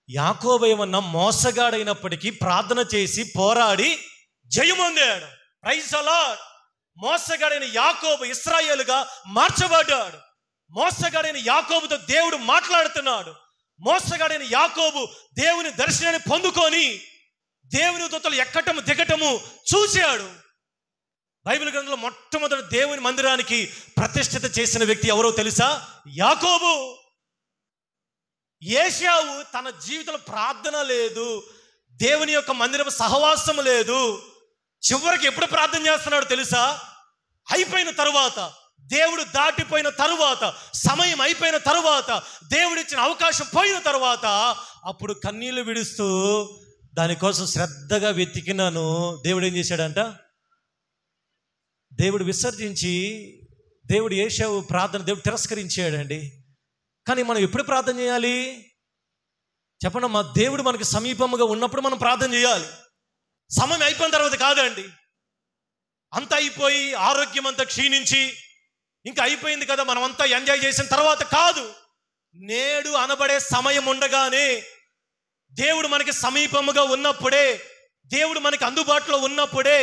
Speaker 1: యాకోబు ఏమన్నా మోసగాడైనప్పటికీ ప్రార్థన చేసి పోరాడి జయమొందాడు. Praise the Lord. మోసగాడైన యాకోబు ఇశ్రాయేలుగా మార్చబడ్డాడు. మోసగాడైన యాకోబుతో దేవుడు మాట్లాడుతున్నాడు. మోసగాడైన యాకోబు దేవుని దర్శనాన్ని పొందుకొని దేవుని దూతలు ఎక్కటము దిగటము చూశాడు. బైబిల్ గ్రంథంలో మొట్టమొదటి దేవుని మందిరానికి ప్రతిష్ఠిత చేసిన వ్యక్తి ఎవరో తెలుసా? యాకోబు. ఏశావు తన జీవితంలో ప్రార్థన లేదు, దేవుని యొక్క మందిరం సహవాసం లేదు. చివరికి ఎప్పుడు ప్రార్థన చేస్తున్నాడు తెలుసా? అయిపోయిన తరువాత, దేవుడు దాటిపోయిన తరువాత, సమయం అయిపోయిన తరువాత, దేవుడిచ్చిన అవకాశం పోయిన తరువాత అప్పుడు కన్నీళ్లు విడుస్తూ దానికోసం శ్రద్ధగా వెతికినాను. దేవుడు ఏం చేశాడంట? దేవుడు విసర్జించి, దేవుడు ఏశావు ప్రార్థన దేవుడు తిరస్కరించాడండి. కానీ మనం ఎప్పుడు ప్రార్థన చేయాలి చెప్పండి? మా దేవుడు మనకి సమీపముగా ఉన్నప్పుడు మనం ప్రార్థన చేయాలి. సమయం అయిపోయిన తర్వాత కాదండి. అంత అయిపోయి ఆరోగ్యం అంతా క్షీణించి ఇంకా అయిపోయింది కదా మనం అంతా ఎంజాయ్ చేసిన తర్వాత కాదు. నేడు అనబడే సమయం ఉండగానే, దేవుడు మనకి సమీపముగా ఉన్నప్పుడే, దేవుడు మనకి అందుబాటులో ఉన్నప్పుడే,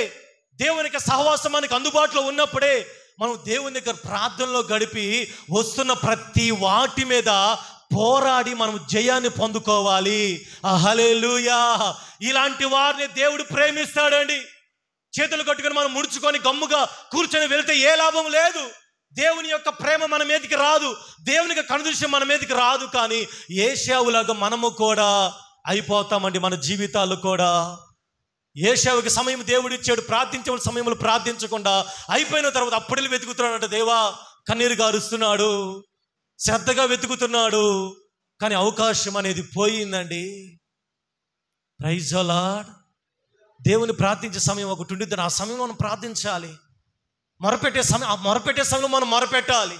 Speaker 1: దేవునికి సహవాసం మనకి అందుబాటులో ఉన్నప్పుడే మనం దేవుని దగ్గర ప్రార్థనలో గడిపి వస్తున్న ప్రతి వాటి మీద పోరాడి మనం జయాన్ని పొందుకోవాలి. హల్లెలూయా. ఇలాంటి వారిని దేవుడు ప్రేమిస్తాడండి. చేతులు కట్టుకొని మనం ముడుచుకొని గమ్ముగా కూర్చొని వెళ్తే ఏ లాభం లేదు. దేవుని యొక్క ప్రేమ మన మీదకి రాదు, దేవుని యొక్క కనుదృశ్యం మన మీదకి రాదు. కానీ ఏశావులాగా మనము కూడా అయిపోతామండి. మన జీవితాలు కూడా ఏశావుకి సమయం దేవుడు ఇచ్చాడు, ప్రార్థించే సమయంలో ప్రార్థించకుండా అయిపోయిన తర్వాత అప్పుడే వెతుకుతున్నాడు. దేవా, కన్నీరు గారుస్తున్నాడు, శ్రద్ధగా వెతుకుతున్నాడు, కానీ అవకాశం అనేది పోయిందండి. Praise the lord. దేవుని ప్రార్థించే సమయం ఒకటి ఉండిద్ది. ఆ సమయం మనం ప్రార్థించాలి. మొరపెట్టే సమయంలో మనం మొరపెట్టాలి.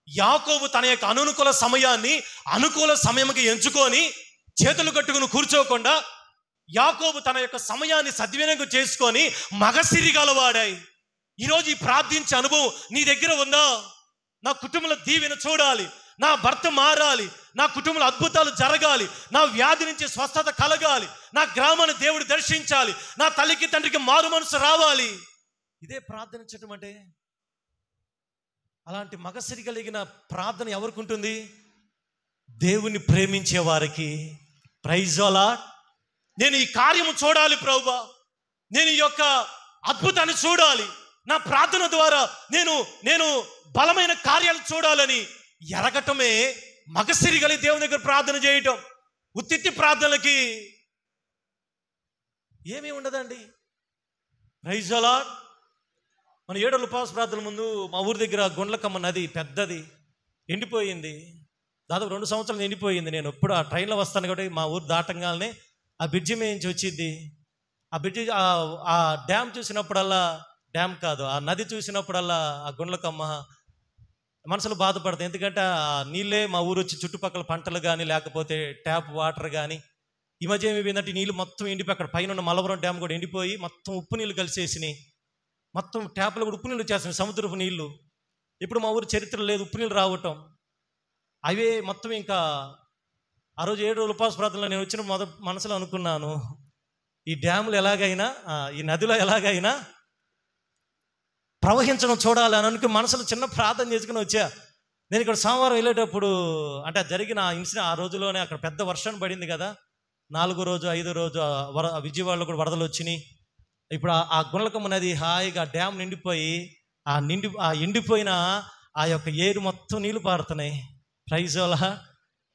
Speaker 1: యాకోబు తన యొక్క అననుకూల సమయాన్ని అనుకూల సమయంకి ఎంచుకొని చేతులు కట్టుకుని కూర్చోకుండా, యాకోబు తన యొక్క సమయాన్ని సద్వినియోగం చేసుకొని మగసిరి గలవాడాయి. ఈరోజు ఈ ప్రార్థించే అనుభవం నీ దగ్గర ఉందా? నా కుటుంబంలో దీవెన చూడాలి, నా భర్త మారాలి, నా కుటుంబంలో అద్భుతాలు జరగాలి, నా వ్యాధి నుంచి స్వస్థత కలగాలి, నా గ్రామాన్ని దేవుడు దర్శించాలి, నా తల్లికి తండ్రికి మారు మనసు రావాలి. ఇదే ప్రార్థించటం అంటే. అలాంటి మగసిరి కలిగిన ప్రార్థన ఎవరికి ఉంటుంది? దేవుని ప్రేమించే వారికి. Praise the lord. నేను ఈ కార్యము చూడాలి ప్రభువా, నేను ఈ యొక్క అద్భుతాన్ని చూడాలి, నా ప్రార్థన ద్వారా నేను బలమైన కార్యాలు చూడాలని ఎరగటమే మగసిరి కలిగి దేవుని దగ్గర ప్రార్థన చేయటం. ఉత్తిత్తి ప్రార్థనలకి ఏమీ ఉండదండి. Praise the lord. మన 7 రోజుల ఉపవాస ప్రార్థన ముందు మా ఊరి దగ్గర గుండ్లకమ్మ నది పెద్దది ఎండిపోయింది. దాదాపు 2 సంవత్సరాలు ఎండిపోయింది. నేను ఎప్పుడు ఆ ట్రైన్లో వస్తాను కాబట్టి మా ఊరు దాటంగానే ఆ బ్రిడ్జి మేంచి వచ్చింది. ఆ బ్రిడ్జి ఆ డ్యామ్ చూసినప్పుడల్లా, డ్యామ్ కాదు, ఆ నది చూసినప్పుడల్లా ఆ గుండ్లకమ్మ మనసులో బాధపడుతుంది. ఎందుకంటే ఆ నీళ్ళే మా ఊరు వచ్చి చుట్టుపక్కల పంటలు కానీ లేకపోతే ట్యాప్ వాటర్ కానీ. ఈ మధ్య ఏమైపోయిందంటే నీళ్ళు మొత్తం ఎండిపోయి అక్కడ పైన ఉన్న మలవరం డ్యామ్ కూడా ఎండిపోయి మొత్తం ఉప్పు నీళ్ళు కలిసేసినాయి. మొత్తం ట్యాప్లో కూడా ఉప్పు నీళ్ళు వచ్చేస్తున్నాయి, సముద్రపు నీళ్ళు. ఇప్పుడు మా ఊరు చరిత్ర లేదు ఉప్పు నీళ్ళు రావటం. అవే మొత్తం ఇంకా ఆ రోజు 7 రోజుల ఉపవాస ప్రార్థనలో నేను వచ్చిన మనసులో అనుకున్నాను, ఈ డ్యాములు ఎలాగైనా, ఈ నదిలో ఎలాగైనా ప్రవహించడం చూడాలి అని అనుకుని మనసులో చిన్న ప్రార్థన చేసుకుని వచ్చా. నేను ఇక్కడ సోమవారం వెళ్ళేటప్పుడు, అంటే జరిగిన ఇన్సిడెంట్ ఆ రోజులోనే అక్కడ పెద్ద వర్షం పడింది కదా, 4వ రోజు 5వ రోజు విజయవాడలో కూడా వరదలు వచ్చినాయి. ఇప్పుడు ఆ గుండ్లకమ్మ నది హాయిగా డ్యామ్ నిండిపోయి ఆ ఎండిపోయిన ఆ యొక్క ఏరు మొత్తం నీళ్లు పారుతున్నాయి. Praise the lord.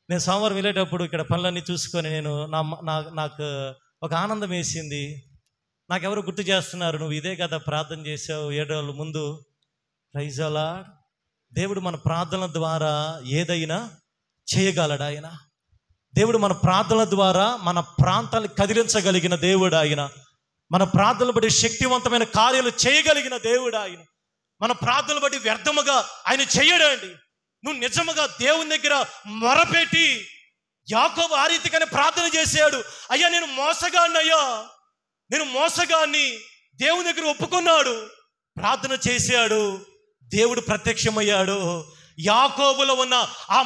Speaker 1: నేను సోమవారం వెళ్ళేటప్పుడు ఇక్కడ పనులన్నీ చూసుకొని నాకు ఒక ఆనందం వేసింది. నాకెవరు గుర్తు చేస్తున్నారు, నువ్వు ఇదే కదా ప్రార్థన చేసావు 7 రోజుల ముందు. Praise the lord. దేవుడు మన ప్రార్థనల ద్వారా ఏదైనా చేయగలడు. ఆయన దేవుడు మన ప్రార్థనల ద్వారా మన ప్రాంతాన్ని కదిలించగలిగిన దేవుడు ఆయన. మన ప్రార్థనలు బట్టి శక్తివంతమైన కార్యాలు చేయగలిగిన దేవుడు ఆయన. మన ప్రార్థనలు బట్టి వ్యర్థముగా ఆయన చేయడండి. నువ్వు నిజముగా దేవుని దగ్గర మొరపెట్టి, యాకోబు ఆ రీతిగానే ప్రార్థన చేశాడు. అయ్యా నేను మోసగాన్ని దేవుని దగ్గర ఒప్పుకున్నాడు, ప్రార్థన చేశాడు, దేవుడు ప్రత్యక్షమయ్యాడు. యాకోబులో ఉన్న ఆ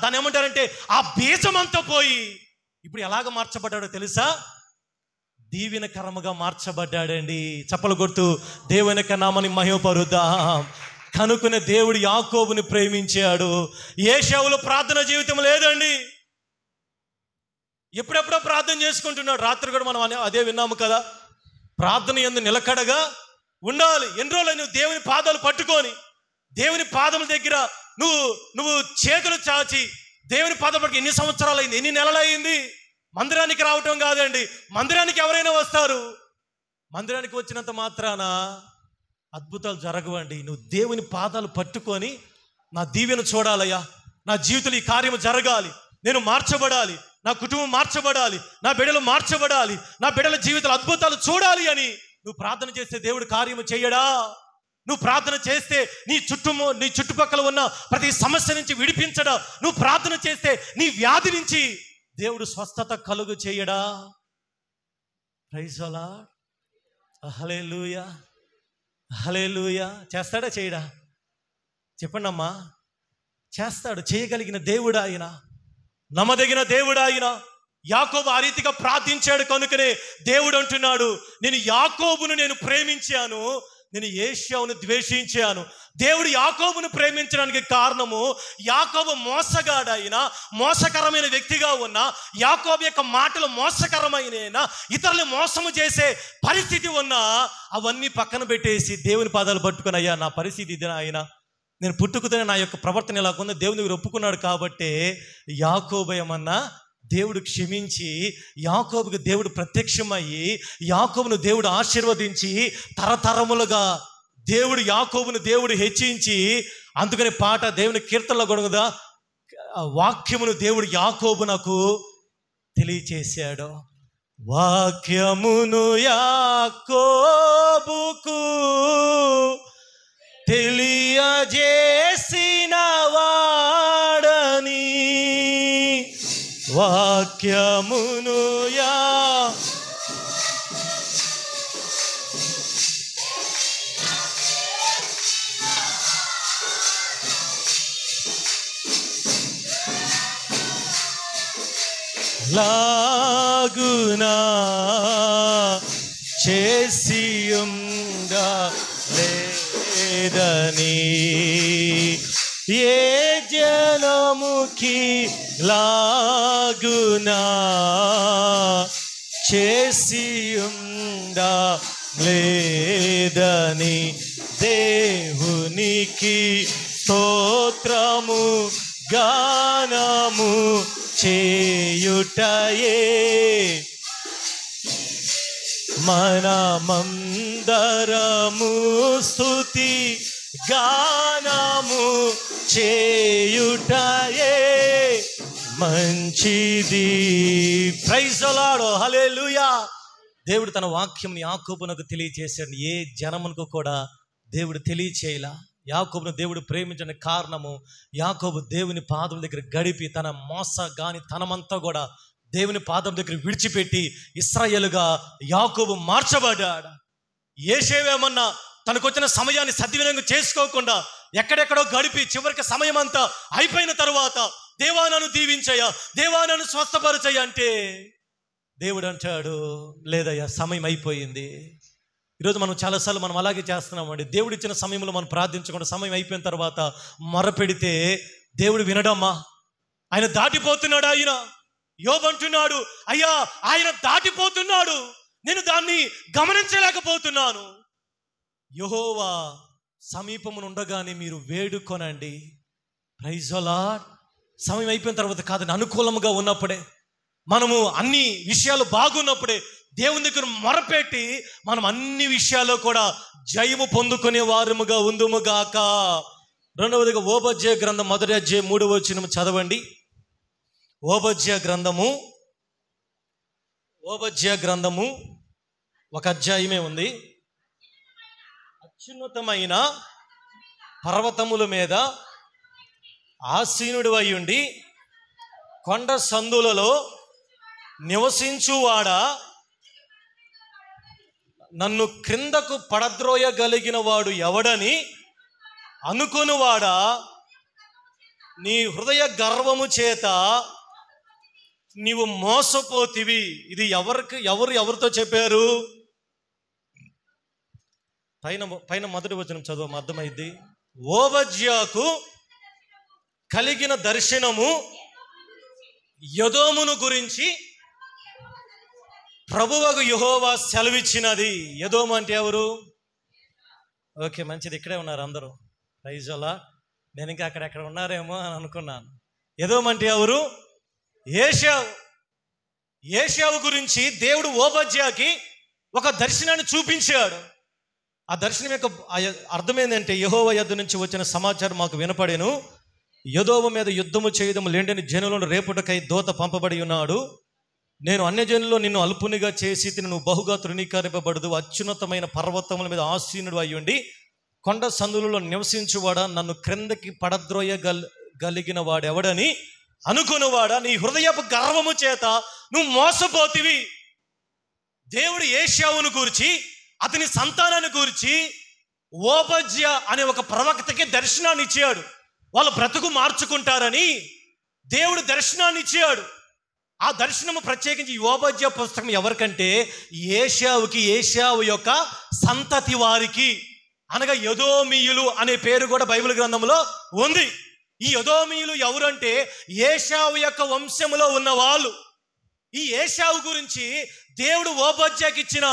Speaker 1: దాన్ని ఏమంటారంటే ఆ బీజమంతా పోయి ఇప్పుడు ఎలాగ మార్చబడ్డాడో తెలుసా? దీవెనకరముగా మార్చబడ్డాడండి. చప్పలు కొడుతూ దేవుని యొక్క నామని మహిమపరుద్దాం. కనుకునే దేవుడు యాకోబుని ప్రేమించాడు. ఏశావులో ప్రార్థన జీవితం లేదండి. ఎప్పుడెప్పుడో ప్రార్థన చేసుకుంటున్నాడు. రాత్రి కూడా మనం అదే విన్నాము కదా, ప్రార్థన యందు నిలకడగా ఉండాలి. ఎన్ని రోజులు నువ్వు దేవుని పాదాలు పట్టుకొని దేవుని పాదముల దగ్గర నువ్వు చేతులు చాచి దేవుని పాదాలు పట్టుకు ఎన్ని సంవత్సరాలు అయింది, ఎన్ని నెలలు అయింది? మందిరానికి రావటం కాదండి. మందిరానికి ఎవరైనా వస్తారు, మందిరానికి వచ్చినంత మాత్రాన అద్భుతాలు జరగవండి. నువ్వు దేవుని పాదాలు పట్టుకొని నా దీవెన చూడాలయ్యా, నా జీవితంలో ఈ కార్యము జరగాలి, నేను మార్చబడాలి, నా కుటుంబం మార్చబడాలి, నా బిడ్డలు మార్చబడాలి, నా బిడ్డల జీవితాలు అద్భుతాలు చూడాలి అని నువ్వు ప్రార్థన చేస్తే దేవుడు కార్యము చేయడా? నువ్వు ప్రార్థన చేస్తే నీ చుట్టుపక్కల ఉన్న ప్రతి సమస్య నుంచి విడిపించడా? నువ్వు ప్రార్థన చేస్తే నీ వ్యాధి నుంచి దేవుడు స్వస్థత కలుగు చేయడా? Praise the Lord. Hallelujah, hallelujah. చేస్తాడా చేయడా? చెప్పండి అమ్మా. చేస్తాడు. చేయగలిగిన దేవుడు ఆయన, నమ్మదగిన దేవుడు ఆయన. యాకోబు ఆ రీతిగా ప్రార్థించాడు కనుకనే దేవుడు అంటున్నాడు, నేను యాకోబును నేను ప్రేమించాను, నేను ఏశావును ద్వేషించాను. దేవుడు యాకోబును ప్రేమించడానికి కారణము, యాకోబు మోసగాడైన మోసకరమైన వ్యక్తిగా ఉన్న, యాకోబు యొక్క మాటలు మోసకరమైన, ఇతరులు మోసము చేసే పరిస్థితి ఉన్న, అవన్నీ పక్కన పెట్టేసి దేవుని పాదాలు పట్టుకుని, అయ్యా నా పరిస్థితి ఇది ఆయన, నేను పుట్టుకుతోనే నా యొక్క ప్రవర్తన ఇలా కొంత దేవుని దగ్గర ఒప్పుకున్నాడు. కాబట్టి యాకోబు ఏమన్నా దేవుడు క్షమించి, యాకోబుకి దేవుడు ప్రత్యక్షమయ్యి, యాకోబును దేవుడు ఆశీర్వదించి, తరతరములుగా యాకోబును దేవుడు హెచ్చించి, అందుకని పాట దేవుని కీర్తనలో కూడా వాక్యమును దేవుడు యాకోబునకు తెలియచేశాడు. వాక్యమును యాకోబుకు తెలియజేసిన వాడని, వాక్యమును లాగునా చేసియుండా లేదని, ఏ జనముకి లాగునా చేసియుండా లేదని, దేవునికి స్తోత్రము గానము చేయుటయే మనమందరము స్తుతి గానము చేయుటయే మంచిది. Praise the Lord. హల్లెలూయా. దేవుడు తన వాక్యం యాకోబునకు తెలియచేశాడు. ఏ జనమునకు కూడా దేవుడు తెలియచేయలా. యాకోబును దేవుడు ప్రేమించడానికి కారణము, యాకోబు దేవుని పాదం దగ్గర గడిపి తన మోసగాని తనమంతా కూడా దేవుని పాదం దగ్గర విడిచిపెట్టి ఇశ్రాయేలుగా యాకోబు మార్చబడ్డాడు. యేషేవేమన్నా తనకొచ్చిన సమయాన్ని సద్వినియోగం చేసుకోకుండా ఎక్కడెక్కడో గడిపి చివరికి సమయం అంతా అయిపోయిన తరువాత దేవా నన్ను దీవించయ్యా, దేవా నన్ను స్వస్థపరచయ్యా అంటే దేవుడు అంటాడు, లేదయ్యా సమయం అయిపోయింది. ఈరోజు మనం చాలాసార్లు మనం అలాగే చేస్తున్నామండి. దేవుడు ఇచ్చిన సమయంలో మనం ప్రార్థించకుండా సమయం అయిపోయిన తర్వాత మొరపెడితే దేవుడు వినడమ్మా, ఆయన దాటిపోతున్నాడు. ఆయన యోబు అంటున్నాడు, అయ్యా ఆయన దాటిపోతున్నాడు, నేను దాన్ని గమనించలేకపోతున్నాను. యెహోవా సమీపమున ఉండగానే మీరు వేడుకొనండి. Praise the lord. సమయం అయిపోయిన తర్వాత కాదని అనుకూలంగా ఉన్నప్పుడే, మనము అన్ని విషయాలు బాగున్నప్పుడే దేవుని దగ్గర మొరపెట్టి మనం అన్ని విషయాల్లో కూడా జయము పొందుకునే వారముగా ఉందుముగాక. రెండవదిగా ఓబద్య గ్రంథం 1వ అధ్యాయం 3వ వచనం చదవండి. ఓబద్య గ్రంథము ఒక అధ్యాయమే ఉంది. అత్యున్నతమైన పర్వతముల మీద ఆసీనుడు అయ్యుండి కొండ సందులలో నివసించువాడా, నన్ను క్రిందకు పడద్రోయగలిగిన వాడు ఎవడని అనుకొనువాడా, నీ హృదయ గర్వము చేత నీవు మోసపోతివి. ఇది ఎవరితో చెప్పారు? పైన మొదటి వచనం చదువు, అర్థమైంది. ఓబద్యాకు కలిగిన దర్శనము ఎదోమును గురించి ప్రభువగు యెహోవా సెలవిచ్చినది. ఎదోము అంటే ఎవరు? ఓకే, మంచిది, ఇక్కడే ఉన్నారు అందరూ. ప్రైజ్ అలా. నేను ఇంకా అక్కడెక్కడ ఉన్నారేమో అని అనుకున్నాను. ఎదోము అంటే ఎవరు? ఏశావు. ఏశావు గురించి దేవుడు ఓబద్యాకి ఒక దర్శనాన్ని చూపించాడు. ఆ దర్శనం యొక్క అర్థం ఏంటంటే, యెహోవా యొద్ద నుంచి వచ్చిన సమాచారం మాకు వినపడెను, ఎదోము మీద యుద్ధము చేయదము లేండని జనులను రేపుటకై దూత పంపబడి ఉన్నాడు. నేను అన్యజనుల్లో నిన్ను అల్పునిగా చేసి నువ్వు బహుగా తృణీకరింపబడదు. అత్యున్నతమైన పర్వతముల మీద ఆసీనుడు అయ్యుండి కొండ సందులలో నివసించువాడా, నన్ను క్రిందకి పడద్రోయగలిగిన వాడెవడని అనుకునేవాడా, నీ హృదయపు గర్వము చేత నువ్వు మోసపోతివి. దేవుడు ఏశావును గురించి, అతని సంతానాన్ని గురించి ఓబద్యా అనే ఒక ప్రవక్తకి దర్శనాన్ని ఇచ్చాడు. వాళ్ళు బ్రతుకు మార్చుకుంటారని దేవుడు దర్శనాన్ని ఇచ్చాడు. ఆ దర్శనము ప్రత్యేకించి ఓబద్యా పుస్తకం ఎవరికంటే ఏశావుకి, ఏశావు యొక్క సంతతి వారికి, అనగా ఎదోమీయులు అనే పేరు కూడా బైబిల్ గ్రంథంలో ఉంది. ఈ ఎదోమీయులు ఎవరంటే ఏశావు యొక్క వంశములో ఉన్న వాళ్ళు. ఈ ఏశావు గురించి దేవుడు ఓబద్యాకి ఇచ్చిన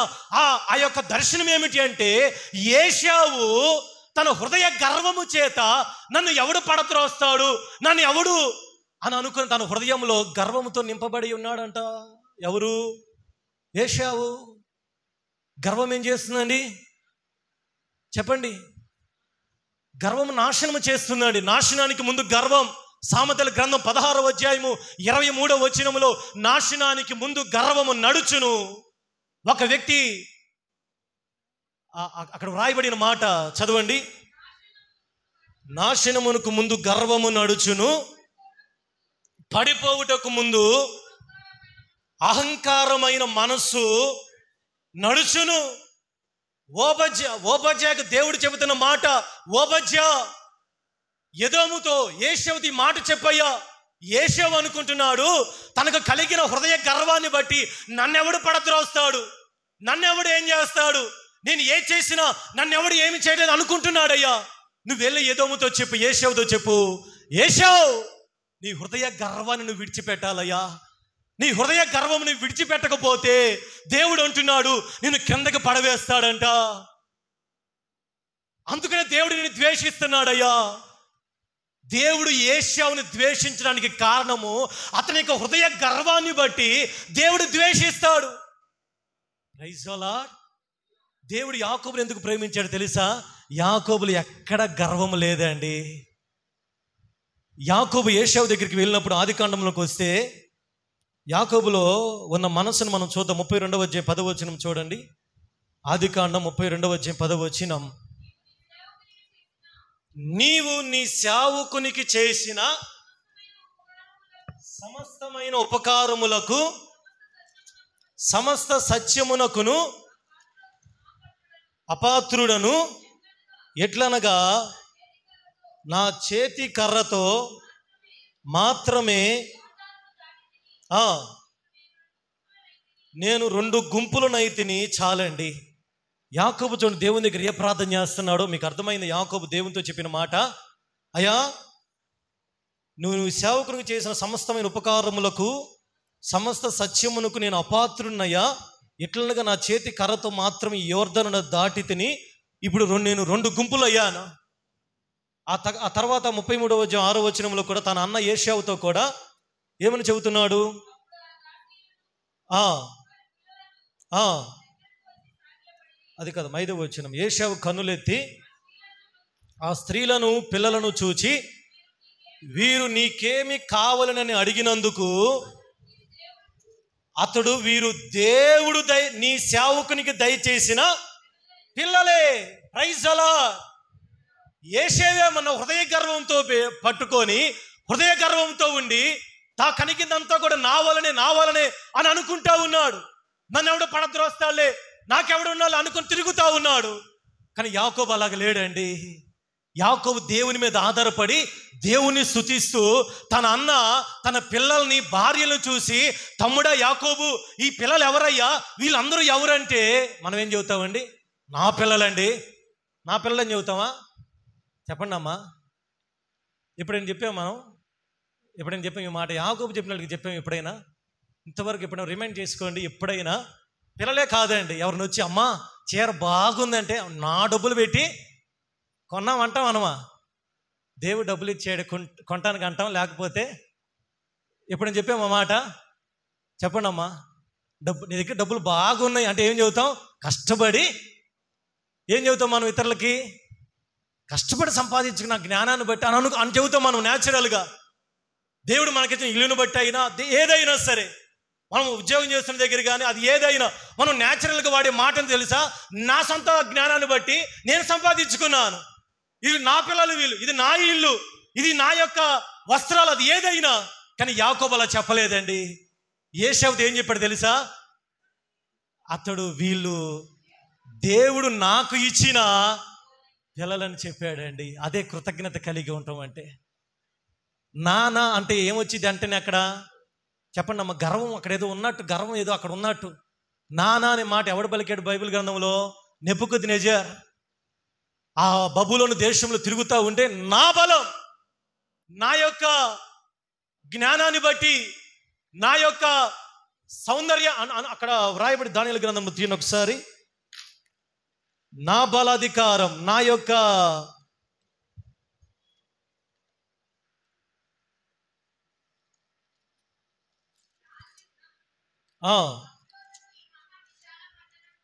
Speaker 1: ఆ యొక్క దర్శనం ఏమిటి అంటే, ఏశావు తన హృదయ గర్వము చేత నన్ను ఎవడు పడద్రోస్తాడు, నన్ను ఎవడు అని అనుకుని తన హృదయంలో గర్వముతో నింపబడి ఉన్నాడంట. ఎవరు? ఏశావు. గర్వం ఏం చేస్తుందండి చెప్పండి? గర్వం నాశనము చేస్తుందండి. నాశనానికి ముందు గర్వం. సామెతల గ్రంథం 16వ అధ్యాయము 23వ వచనములో నాశనానికి ముందు గర్వము నడుచును. ఒక వ్యక్తి అక్కడ వ్రాయబడిన మాట చదవండి. నాశనమునకు ముందు గర్వము నడుచును, పడిపోవుటకు ముందు అహంకారమైన మనస్సు నడుచును. ఓబద్యాకు దేవుడు చెబుతున్న మాట, ఓబద్యా ఎదోముతో ఏశావుది మాట చెప్పయ్యా. ఏశావు అనుకుంటున్నాడు తనకు కలిగిన హృదయ గర్వాన్ని బట్టి నన్నెవడు పడద్రోస్తాడు, నన్నెవడు ఏం చేస్తాడు, నేను ఏ చేసినా నన్నెవడు ఏమి చేయలేదు అనుకుంటున్నాడయ్యా. నువ్వు వెళ్ళి ఎదోముతో చెప్పు, ఏశావుతో చెప్పు, ఏశావు నీ హృదయ గర్వాన్ని నువ్వు విడిచిపెట్టాలయ్యా. నీ హృదయ గర్వం నువ్వు విడిచిపెట్టకపోతే దేవుడు అంటున్నాడు నిన్ను కిందకి పడవేస్తాడంట. అందుకనే దేవుడు నిన్ను ద్వేషిస్తున్నాడయ్యా. దేవుడు ఏశావుని ద్వేషించడానికి కారణము అతని యొక్క హృదయ గర్వాన్ని బట్టి దేవుడు ద్వేషిస్తాడు. Praise the lord. దేవుడు యాకోబుని ఎందుకు ప్రేమించాడు తెలుసా? యాకోబులు ఎక్కడ గర్వం లేదండి. యాకోబు ఏశావు దగ్గరికి వెళ్ళినప్పుడు ఆదికాండంలోకి వస్తే యాకోబులో ఉన్న మనసును మనం చూద్దాం. 32వ అధ్యాయం 10వ వచనం చూడండి. ఆదికాండం 32వ అధ్యాయం 10వ వచనం. నీవు నీ సేవకునికి చేసిన సమస్తమైన ఉపకారములకు సమస్త సత్యమునకును అపాత్రుడను, ఎట్లనగా నా చేతి కర్రతో మాత్రమే నేను 2 గుంపులనైతిని చాలండి. యాకోబు చూడండి దేవుని దగ్గర ఏ ప్రార్థన చేస్తున్నాడో మీకు అర్థమైంది. యాకోబు దేవునితో చెప్పిన మాట, అయ్యా నువ్వు సేవకునికి చేసిన సమస్తమైన ఉపకారములకు సమస్త సత్యమునకు నేను అపాత్రున్నయ్యా. ఎట్లనగా నా చేతి కర్రతో మాత్రం ఈ యోర్దను దాటి తిని ఇప్పుడు నేను 2 గుంపులు అయ్యాను. ఆ తర్వాత 33వ అధ్యాయం 6వ వచనంలో కూడా తన అన్న ఏశావుతో కూడా ఏమని చెబుతున్నాడు? అది కదా 5వ వచనం. ఏశావు కన్నులెత్తి ఆ స్త్రీలను పిల్లలను చూచి, వీరు నీకేమి కావాలని అడిగినందుకు అతడు వీరు దేవుడు నీ సేవకునికి దయచేసిన పిల్లలే. Praise the lord. ఏశావే మన హృదయ గర్వంతో పట్టుకొని హృదయ గర్వంతో ఉండి తా కనికిందంతా కూడా నావాలనే అని అనుకుంటా ఉన్నాడు. నన్ను ఎవడు పడద్రోస్తాడులే, నాకెవడు ఉన్నాడు అనుకుని తిరుగుతూ ఉన్నాడు. కానీ యాకోబు అలాగ లేడండి. యాకోబు దేవుని మీద ఆధారపడి దేవుని స్తుతిస్తూ తన అన్న తన పిల్లల్ని భార్యలను చూసి, తమ్ముడా యాకోబు ఈ పిల్లలు ఎవరయ్యా, వీళ్ళందరూ ఎవరంటే మనం ఏం చెబుతామండి? నా పిల్లలండి. నా పిల్లలని చెబుతామా? చెప్పండి అమ్మా. ఎప్పుడైనా చెప్పాము మనం? ఎప్పుడైనా చెప్పాం ఈ మాట? యాకోబు చెప్పినట్టుగా చెప్పాము ఎప్పుడైనా? ఇంతవరకు ఎప్పుడైనా రిమైండ్ చేసుకోండి. ఎప్పుడైనా పిల్లలే కాదండి, ఎవరిని వచ్చి అమ్మా చీర బాగుందంటే నా డబ్బులు పెట్టి కొన్నాం అంటాం అనమా? దేవుడు డబ్బులు ఇచ్చాడు కొనటానికి అంటాం. లేకపోతే ఎప్పుడైనా చెప్పామా మాట? చెప్పండి అమ్మా. నీ దగ్గర డబ్బులు బాగున్నాయి అంటే ఏం చెబుతాం? కష్టపడి ఏం చెబుతాం మనం ఇతరులకి? కష్టపడి సంపాదించుకున్న జ్ఞానాన్ని బట్టి అని చెబుతాం మనం న్యాచురల్గా. దేవుడు మనకిచ్చిన ఇల్లును బట్టి అయినా ఏదైనా సరే, మనం ఉద్యోగం చేస్తున్న దగ్గర కానీ అది ఏదైనా మనం న్యాచురల్గా వాడే మాటను తెలుసా? నా సొంత జ్ఞానాన్ని బట్టి నేను సంపాదించుకున్నాను, ఇది నా పిల్లలు, వీళ్ళు, ఇది నా ఇల్లు, ఇది నా యొక్క వస్త్రాలు, అది ఏదైనా. కానీ యాకోబు అలా చెప్పలేదండి. ఏశావుతో ఏం చెప్పాడు తెలుసా? అతడు వీళ్ళు దేవుడు నాకు ఇచ్చిన పిల్లలని చెప్పాడండి. అదే కృతజ్ఞత కలిగి ఉంటాం అంటే. నానా అంటే ఏమొచ్చింది అంటేనే అక్కడ చెప్పండి అమ్మ, గర్వం అక్కడ ఏదో ఉన్నట్టు, గర్వం ఏదో అక్కడ ఉన్నట్టు. నానా అనే మాట ఎవడు పలికాడు బైబిల్ గ్రంథంలో? నెబుకద్నెజర్. ఆ బబులోను దేశంలో తిరుగుతూ ఉంటే నా బలం, నా యొక్క జ్ఞానాన్ని బట్టి, నా యొక్క సౌందర్య అక్కడ వ్రాయబడి దానియేలు గ్రంథంలో తీయండి ఒకసారి. నా బలాధికారం, నా యొక్క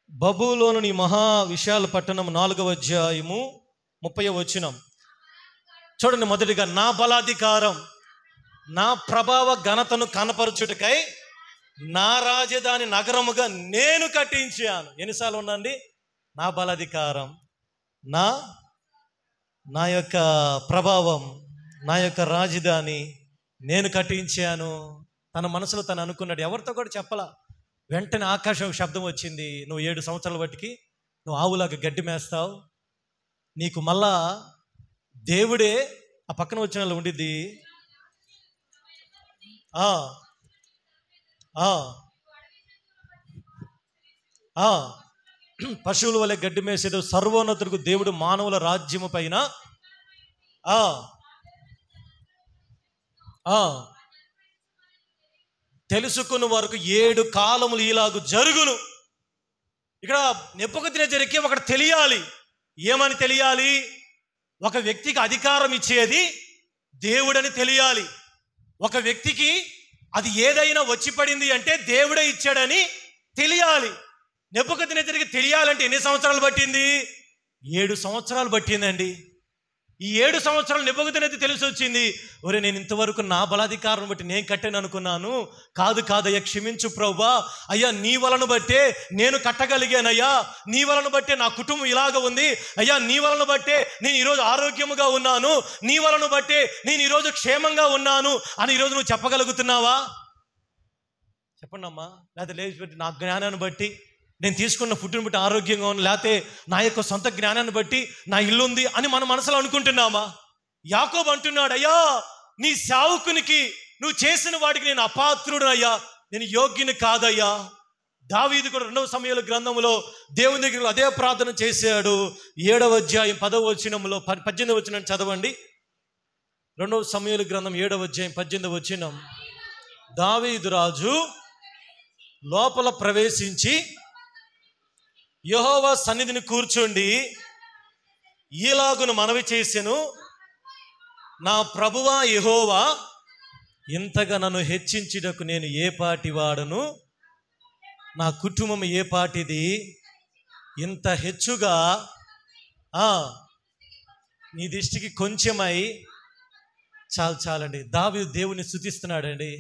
Speaker 1: బబులోను నీ మహా విశాల పట్టణం 4వ అధ్యాయము 30వ వచనం చూడండి. మొదటిగా నా బలాధికారం, నా ప్రభావ ఘనతను కనపరచుటకై నా రాజధాని నగరముగా నేను కట్టించాను. ఎన్నిసార్లు ఉందండి? నా బలాధికారం, నా యొక్క ప్రభావం, నా యొక్క రాజధాని నేను కట్టించాను. తన మనసులో తను అనుకున్నాడు, ఎవరితో కూడా చెప్పలా. వెంటనే ఆకాశం శబ్దం వచ్చింది, నువ్వు 7 సంవత్సరాల బట్టికి నువ్వు ఆవులాగా గడ్డి మేస్తావు, నీకు మళ్ళా దేవుడే ఆ పక్కన వచ్చిన వాళ్ళు ఉండిద్ది, పశువుల వలె గడ్డి మేసేదో సర్వోన్నతుడికి దేవుడు మానవుల రాజ్యము పైన తెలుసుకున్న వరకు 7 కాలములు ఇలాగు జరుగును. ఇక్కడ నెబుకద్నెజరుకి ఒకటి తెలియాలి. ఏమని తెలియాలి? ఒక వ్యక్తికి అధికారం ఇచ్చేది దేవుడని తెలియాలి. ఒక వ్యక్తికి అది ఏదైనా వచ్చి పడింది అంటే దేవుడే ఇచ్చాడని తెలియాలి. నెబుకద్నెజరుకి తెలియాలంటే ఎన్ని సంవత్సరాలు పట్టింది? 7 సంవత్సరాలు పట్టిందండి. ఈ 7 సంవత్సరాలు నెబుకద్నెజరుకి తెలిసి వచ్చింది, ఒరే నేను ఇంతవరకు నా బలాధికారం బట్టి నేను కట్టాను అనుకున్నాను. కాదయ్యా, క్షమించు ప్రభువా, అయ్యా నీ వలన బట్టే నేను కట్టగలిగానయ్యా, నీ వలన బట్టే నా కుటుంబం ఇలాగ ఉంది అయ్యా, నీ వలన బట్టే నేను ఈరోజు ఆరోగ్యముగా ఉన్నాను, నీ వలన బట్టే నేను ఈరోజు క్షేమంగా ఉన్నాను అని ఈరోజు నువ్వు చెప్పగలుగుతున్నావా? చెప్పండి అమ్మా. లేకపోతే లేచి నా జ్ఞానాన్ని బట్టి, నేను తీసుకున్న ఫుడ్ని బట్టి ఆరోగ్యంగా ఉన్నా, లేకపోతే నా యొక్క సొంత జ్ఞానాన్ని బట్టి నా ఇల్లు ఉంది అని మన మనసులో అనుకుంటున్నామా? యాకోబు అంటున్నాడు, అయ్యా నీ సేవకునికి నువ్వు చేసిన వాటికి నేను అపాత్రుడు అయ్యా, నేను యోగ్యుని కాదయ్యా. దావీదు కూడా 2వ సమూయేలు గ్రంథంలో దేవుని దగ్గర అదే ప్రార్థన చేశాడు. 7వ అధ్యాయం 10వ వచనంలో 18వ వచనం చదవండి. 2వ సమూయేలు గ్రంథం 7వ అధ్యాయం 18వ వచనం. దావీదు రాజు లోపల ప్రవేశించి యెహోవా సన్నిధిని కూర్చుండి ఈలాగును మనవి చేసెను, నా ప్రభువా యెహోవా, ఇంతగా నన్ను హెచ్చించుటకు నేను ఏ పాటి వాడను, నా కుటుంబం ఏ పాటిది, ఇంత హెచ్చుగా నీ దృష్టికి కొంచెమై చాలండి. దావీదు దేవుని స్తుతిస్తున్నాడండి.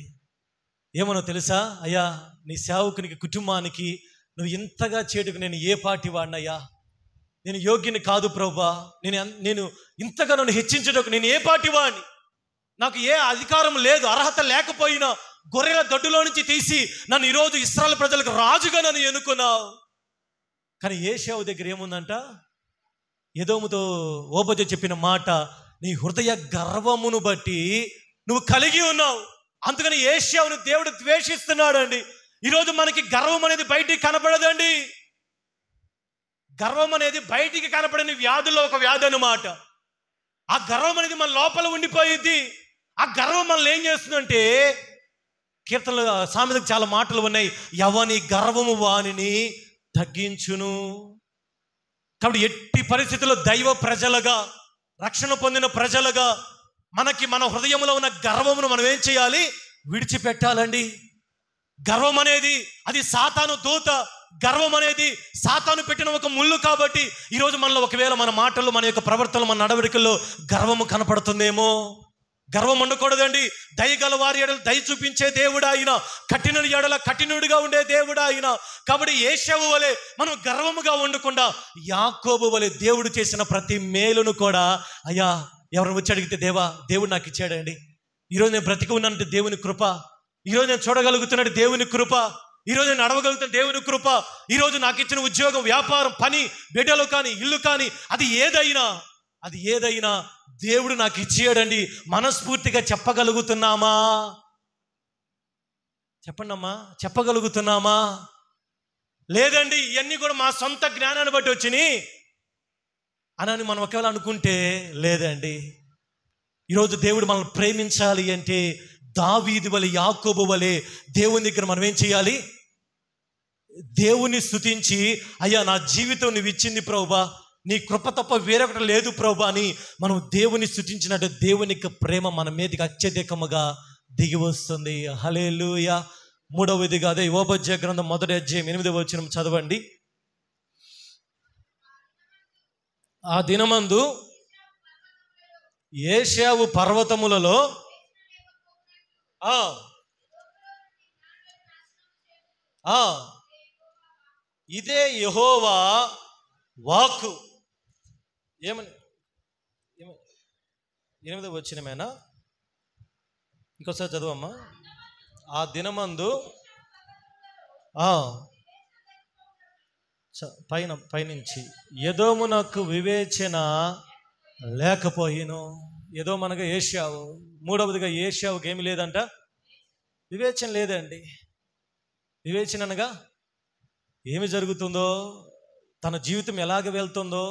Speaker 1: ఏమనో తెలుసా? అయ్యా నీ సేవకునికి కుటుంబానికి నువ్వు ఇంతగా చేటుకు నేను ఏ పాటి వాడినయ్యా, నేను యోగ్యుని కాదు ప్రభువా, నేను ఇంతగా నన్ను హెచ్చించుటకు నేను ఏ పాటి వాడిని, నాకు ఏ అధికారం లేదు, అర్హత లేకపోయినా గొర్రెల దొడ్డులో నుంచి తీసి నన్ను ఈరోజు ఇశ్రాయేలు ప్రజలకు రాజుగా నన్ను ఎన్నుకున్నావు. కానీ ఏశావు దగ్గర ఏముందంట? ఎదోముతో ఓబద్య చెప్పిన మాట, నీ హృదయ గర్వమును బట్టి నువ్వు కలిగి ఉన్నావు, అందుకని ఏశావును దేవుడు ద్వేషిస్తున్నాడు అండి. ఈరోజు మనకి గర్వం అనేది బయటికి కనపడదండి. గర్వం అనేది బయటికి కనపడని వ్యాధుల్లో ఒక వ్యాధి అన్నమాట. ఆ గర్వం అనేది మన లోపల ఉండిపోయింది. ఆ గర్వం మనల్ని ఏం చేస్తుందంటే, కీర్తనలు సామెతకు చాలా మాటలు ఉన్నాయి, ఎవని గర్వము వానిని తగ్గించును. కాబట్టి ఎట్టి పరిస్థితుల్లో దైవ ప్రజలుగా, రక్షణ పొందిన ప్రజలుగా మన హృదయంలో ఉన్న గర్వమును మనం ఏం చేయాలి? విడిచిపెట్టాలండి. గర్వం అనేది అది సాతాను దూత. గర్వం అనేది సాతాను పెట్టిన ఒక ముళ్ళు. కాబట్టి ఈరోజు మనలో ఒకవేళ మన మాటల్లో, మన యొక్క ప్రవర్తనలో, మన నడవడికల్లో గర్వము కనపడుతుందేమో. గర్వం ఉండకూడదండి. దయగల వారి ఎడల దయ చూపించే దేవుడు ఆయన, కఠినుడి ఎడల కఠినుడిగా ఉండే దేవుడు ఆయన. కాబట్టి యేషావు వలె మనం గర్వముగా ఉండకుండా యాకోబు వలె దేవుడు చేసిన ప్రతి మేలును కూడా, అయ్యా ఎవరిని వచ్చి అడిగితే దేవుడు నాకు ఇచ్చాడండి, ఈరోజు నేను బ్రతికి ఉన్నానంటే దేవుని కృప, ఈరోజు నేను చూడగలుగుతున్నాడు దేవుని కృప, ఈరోజు నేను నడవగలుగుతున్న దేవుని కృప, ఈరోజు నాకు ఇచ్చిన ఉద్యోగం, వ్యాపారం, పని, బిడ్డలు కానీ, ఇల్లు కానీ, అది ఏదైనా దేవుడు నాకు ఇచ్చాడండి మనస్ఫూర్తిగా చెప్పగలుగుతున్నామా? చెప్పండమ్మా, చెప్పగలుగుతున్నామా? లేదండి ఇవన్నీ కూడా మా సొంత జ్ఞానాన్ని బట్టి వచ్చినాయి అని మనం ఒకవేళ అనుకుంటే, లేదండి. ఈరోజు దేవుడు మనల్ని ప్రేమించాలి అంటే దావీదు వలె, యాకోబు వలె దేవుని దగ్గర మనం ఏం చేయాలి? దేవుని స్తుతించి, అయ్యా నా జీవితం నువ్వు ఇచ్చింది ప్రభువా, నీ కృప తప్ప వేరొకటి లేదు ప్రభువా అని మనం దేవుని స్తుతించినట్టు దేవుని ప్రేమ మన మీదకి అత్యధికముగా దిగి వస్తుంది. హల్లెలూయా. మూడవదిగా అదే యోబు గ్రంథం 1వ అధ్యాయం 8వ వచనం చదవండి. ఆ దినమందు యేషావు పర్వతములలో ఇదే యెహోవా వాక్కు. ఏమని 8వ వచనమేనా? ఇంకోసారి చదువమ్మా. ఆ దినమందు పైనుంచి ఎదోమునకు వివేచన లేకపోయిను. ఎదోమనగా యేషావు. మూడవదిగా యేషావుకి ఏమి లేదంట? వివేచన లేదండి. వివేచన అనగా ఏమి జరుగుతుందో, తన జీవితం ఎలాగ వెళ్తుందో,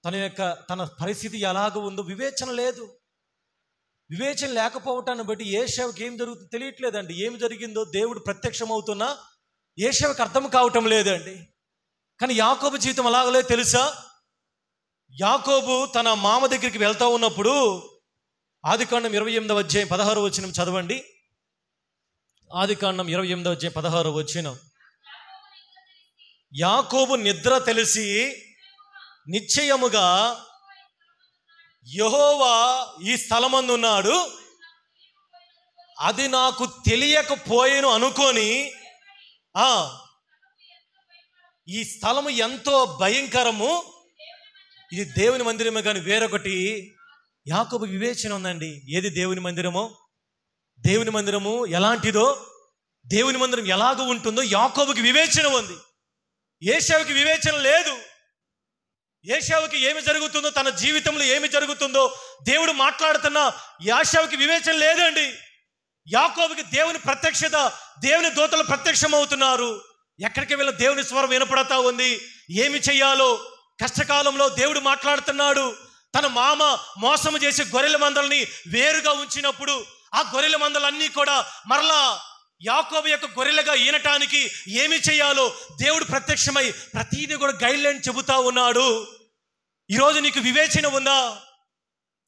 Speaker 1: తన పరిస్థితి ఎలాగ ఉందో వివేచన లేదు. వివేచన లేకపోవటాన్ని బట్టి యేషావుకి ఏం జరుగుతుందో తెలియట్లేదండి. ఏమి జరిగిందో దేవుడు ప్రత్యక్షమవుతున్నా యేషావుకి అర్థం కావటం లేదండి. కానీ యాకోబు జీవితం అలాగలే తెలుసా? యాకోబు తన మామ దగ్గరికి వెళ్తా ఉన్నప్పుడు ఆదికాండం 28వ అధ్యాయం 16వ వచనం చదవండి. ఆదికాండం 28వ అధ్యాయం 16వ వచనం. యాకోబు నిద్ర తెలిసి నిశ్చయముగా యెహోవా ఈ స్థలమందు ఉన్నాడు, అది నాకు తెలియకపోయేను అనుకొని, ఈ స్థలము ఎంతో భయంకరము, ఇది దేవుని మందిరమే కానీ వేరొకటి. యాకోబు వివేచన ఉందండి. ఏది దేవుని మందిరమో, దేవుని మందిరము ఎలాంటిదో, దేవుని మందిరం ఎలాగో ఉంటుందో యాకోబుకి వివేచన ఉంది. యేషావుకి వివేచన లేదు. యేషావుకి ఏమి జరుగుతుందో, తన జీవితంలో ఏమి జరుగుతుందో దేవుడు మాట్లాడుతున్నా యేషావుకి వివేచన లేదండి. యాకోబుకి దేవుని ప్రత్యక్షత, దేవుని దూతలు ప్రత్యక్షమవుతున్నారు. ఎక్కడికి వెళ్ళిన దేవుని స్వరం వినపడతా ఉంది. ఏమి చెయ్యాలో కష్టకాలంలో దేవుడు మాట్లాడుతున్నాడు. తన మామ మోసము చేసి గొర్రెల మందల్ని వేరుగా ఉంచినప్పుడు ఆ గొర్రెల మందలన్నీ కూడా మరలా యాకోబు యొక్క గొర్రెలుగా ఈనటానికి ఏమి చేయాలో దేవుడు ప్రత్యక్షమై ప్రతిదీ కూడా గైడ్ లైన్ చెబుతా ఉన్నాడు. ఈరోజు నీకు వివేచన ఉందా?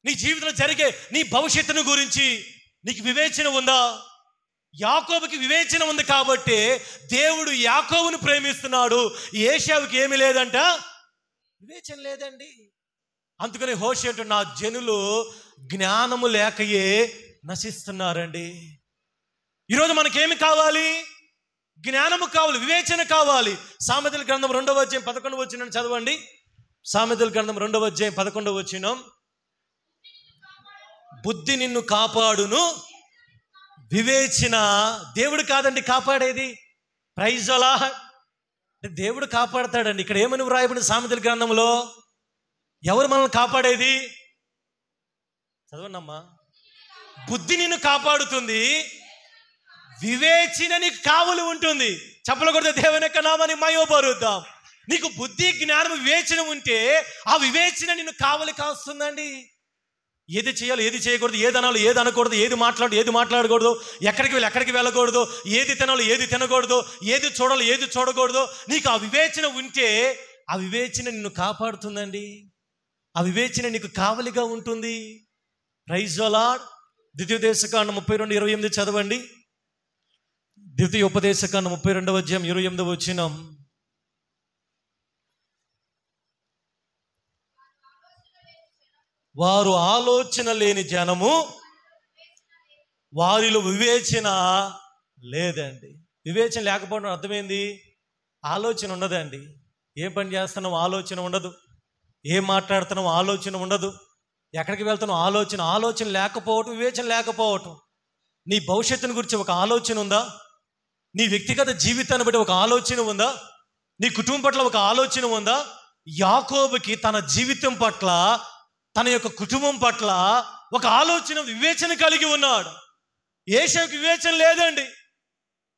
Speaker 1: నీ జీవితంలో జరిగే నీ భవిష్యత్తును గురించి నీకు వివేచన ఉందా? యాకోబుకి వివేచన ఉంది కాబట్టి దేవుడు యాకోబును ప్రేమిస్తున్నాడు. యేషావుకి ఏమీ లేదంట, వివేచన లేదండి. అందుకని హోషేయ అంటూ, నా జనులు జ్ఞానము లేకయే నశిస్తున్నారండి. ఈరోజు మనకేమి కావాలి? జ్ఞానము కావాలి, వివేచన కావాలి. సామెతల గ్రంథం 2వ అధ్యాయం 11వ వచనం చదవండి. సామెతల గ్రంథం 2వ అధ్యాయం 11వ వచనం. బుద్ధి నిన్ను కాపాడును, వివేచన. దేవుడు కాదండి కాపాడేది. ప్రైజ్ అలా దేవుడు కాపాడతాడండి. ఇక్కడ ఏమని వ్రాయబడింది సామెతల గ్రంథంలో? ఎవరు మనల్ని కాపాడేది? చదవండి అమ్మా. బుద్ధి నిన్ను కాపాడుతుంది, వివేచన నీకు కావలి ఉంటుంది. చెప్పలకూడదు దేవుని యొక్క నామాన్ని మయోపరుద్దాం. నీకు బుద్ధి, జ్ఞానం, వివేచన ఉంటే ఆ వివేచన నిన్ను కావలి కాస్తుందండి. ఏది చేయాలో, ఏది చేయకూడదు, ఏది అనాలో, ఏది అనకూడదు, ఏది మాట్లాడకూడదు, ఎక్కడికి వెళ్ళకూడదు, ఏది తినాలో, ఏది తినకూడదు, ఏది చూడాలో, ఏది చూడకూడదు. నీకు ఆ వివేచన ఉంటే ఆ వివేచన నిన్ను కాపాడుతుందండి. ఆ వివేచన నీకు కావలిగా ఉంటుంది. Praise the lord. ద్వితీయోపదేశకాండం 32:28 చదవండి. ద్వితీయోపదేశకాండం 32:28 వారు ఆలోచన లేని జనము, వారిలో వివేచన లేదండి. వివేచన లేకపోవడం అర్థమైంది, ఆలోచన ఉండదండి. ఏ పని చేస్తున్నావు ఆలోచన ఉండదు, ఏం మాట్లాడుతున్నావు ఆలోచన ఉండదు, ఎక్కడికి వెళ్తున్నావు ఆలోచన లేకపోవటం వివేచన లేకపోవటం. నీ భవిష్యత్తుని గురించి ఒక ఆలోచన ఉందా? నీ వ్యక్తిగత జీవితాన్ని బట్టి ఒక ఆలోచన ఉందా? నీ కుటుంబం పట్ల ఒక ఆలోచన ఉందా? యాకోబుకి తన జీవితం పట్ల, తన యొక్క కుటుంబం పట్ల ఒక ఆలోచన, వివేచన కలిగి ఉన్నాడు. ఏశావుకి వివేచన లేదండి.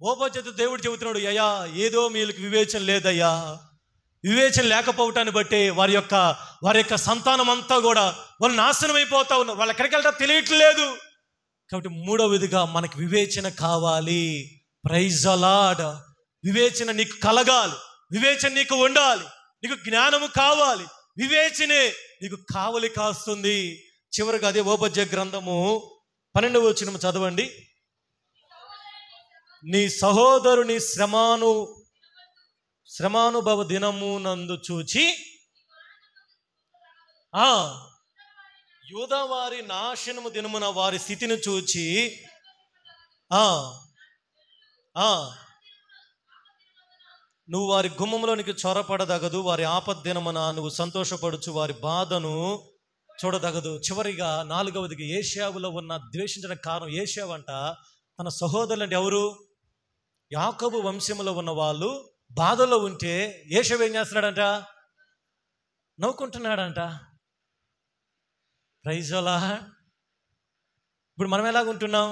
Speaker 1: ఓబోజేతు దేవుడు చెబుతున్నాడు, అయ్యా ఏదో వీళ్ళకి వివేచన లేదయ్యా. వివేచన లేకపోవటాన్ని బట్టి వారి యొక్క సంతానం అంతా కూడా వాళ్ళు నాశనం అయిపోతా ఉన్నారు. వాళ్ళు ఎక్కడికి వెళ్తా తెలియట్లేదు. కాబట్టి మూడవదిగా మనకి వివేచన కావాలి. Praise the lord. వివేచన నీకు కలగాలి, వివేచన నీకు ఉండాలి, నీకు జ్ఞానము కావాలి. వివేచనే నీకు కావలి కాస్తుంది. చివరిగా అదే ఓబద్య గ్రంథము 12వ వచనం చదవండి. నీ సహోదరుని శ్రమానుభవ దినము నందు చూచి యూదా వారి నాశనము దినమున వారి స్థితిని చూచి నువ్వు వారి గుమ్మంలోనికి చొరపడదగదు, వారి ఆపద్దినమున నువ్వు సంతోషపడుచు వారి బాధను చూడదగదు. చివరిగా 4వదిగా ఏశావులో ఉన్న ద్వేషించిన కారణం, ఏశావంట తన సహోదరులు అంటే ఎవరు? యాకోబు వంశంలో ఉన్న వాళ్ళు బాధలో ఉంటే ఏశావు ఏం చేస్తున్నాడంట? నవ్వుకుంటున్నాడంట. Praise the lord. ఇప్పుడు మనం ఎలాగుంటున్నాం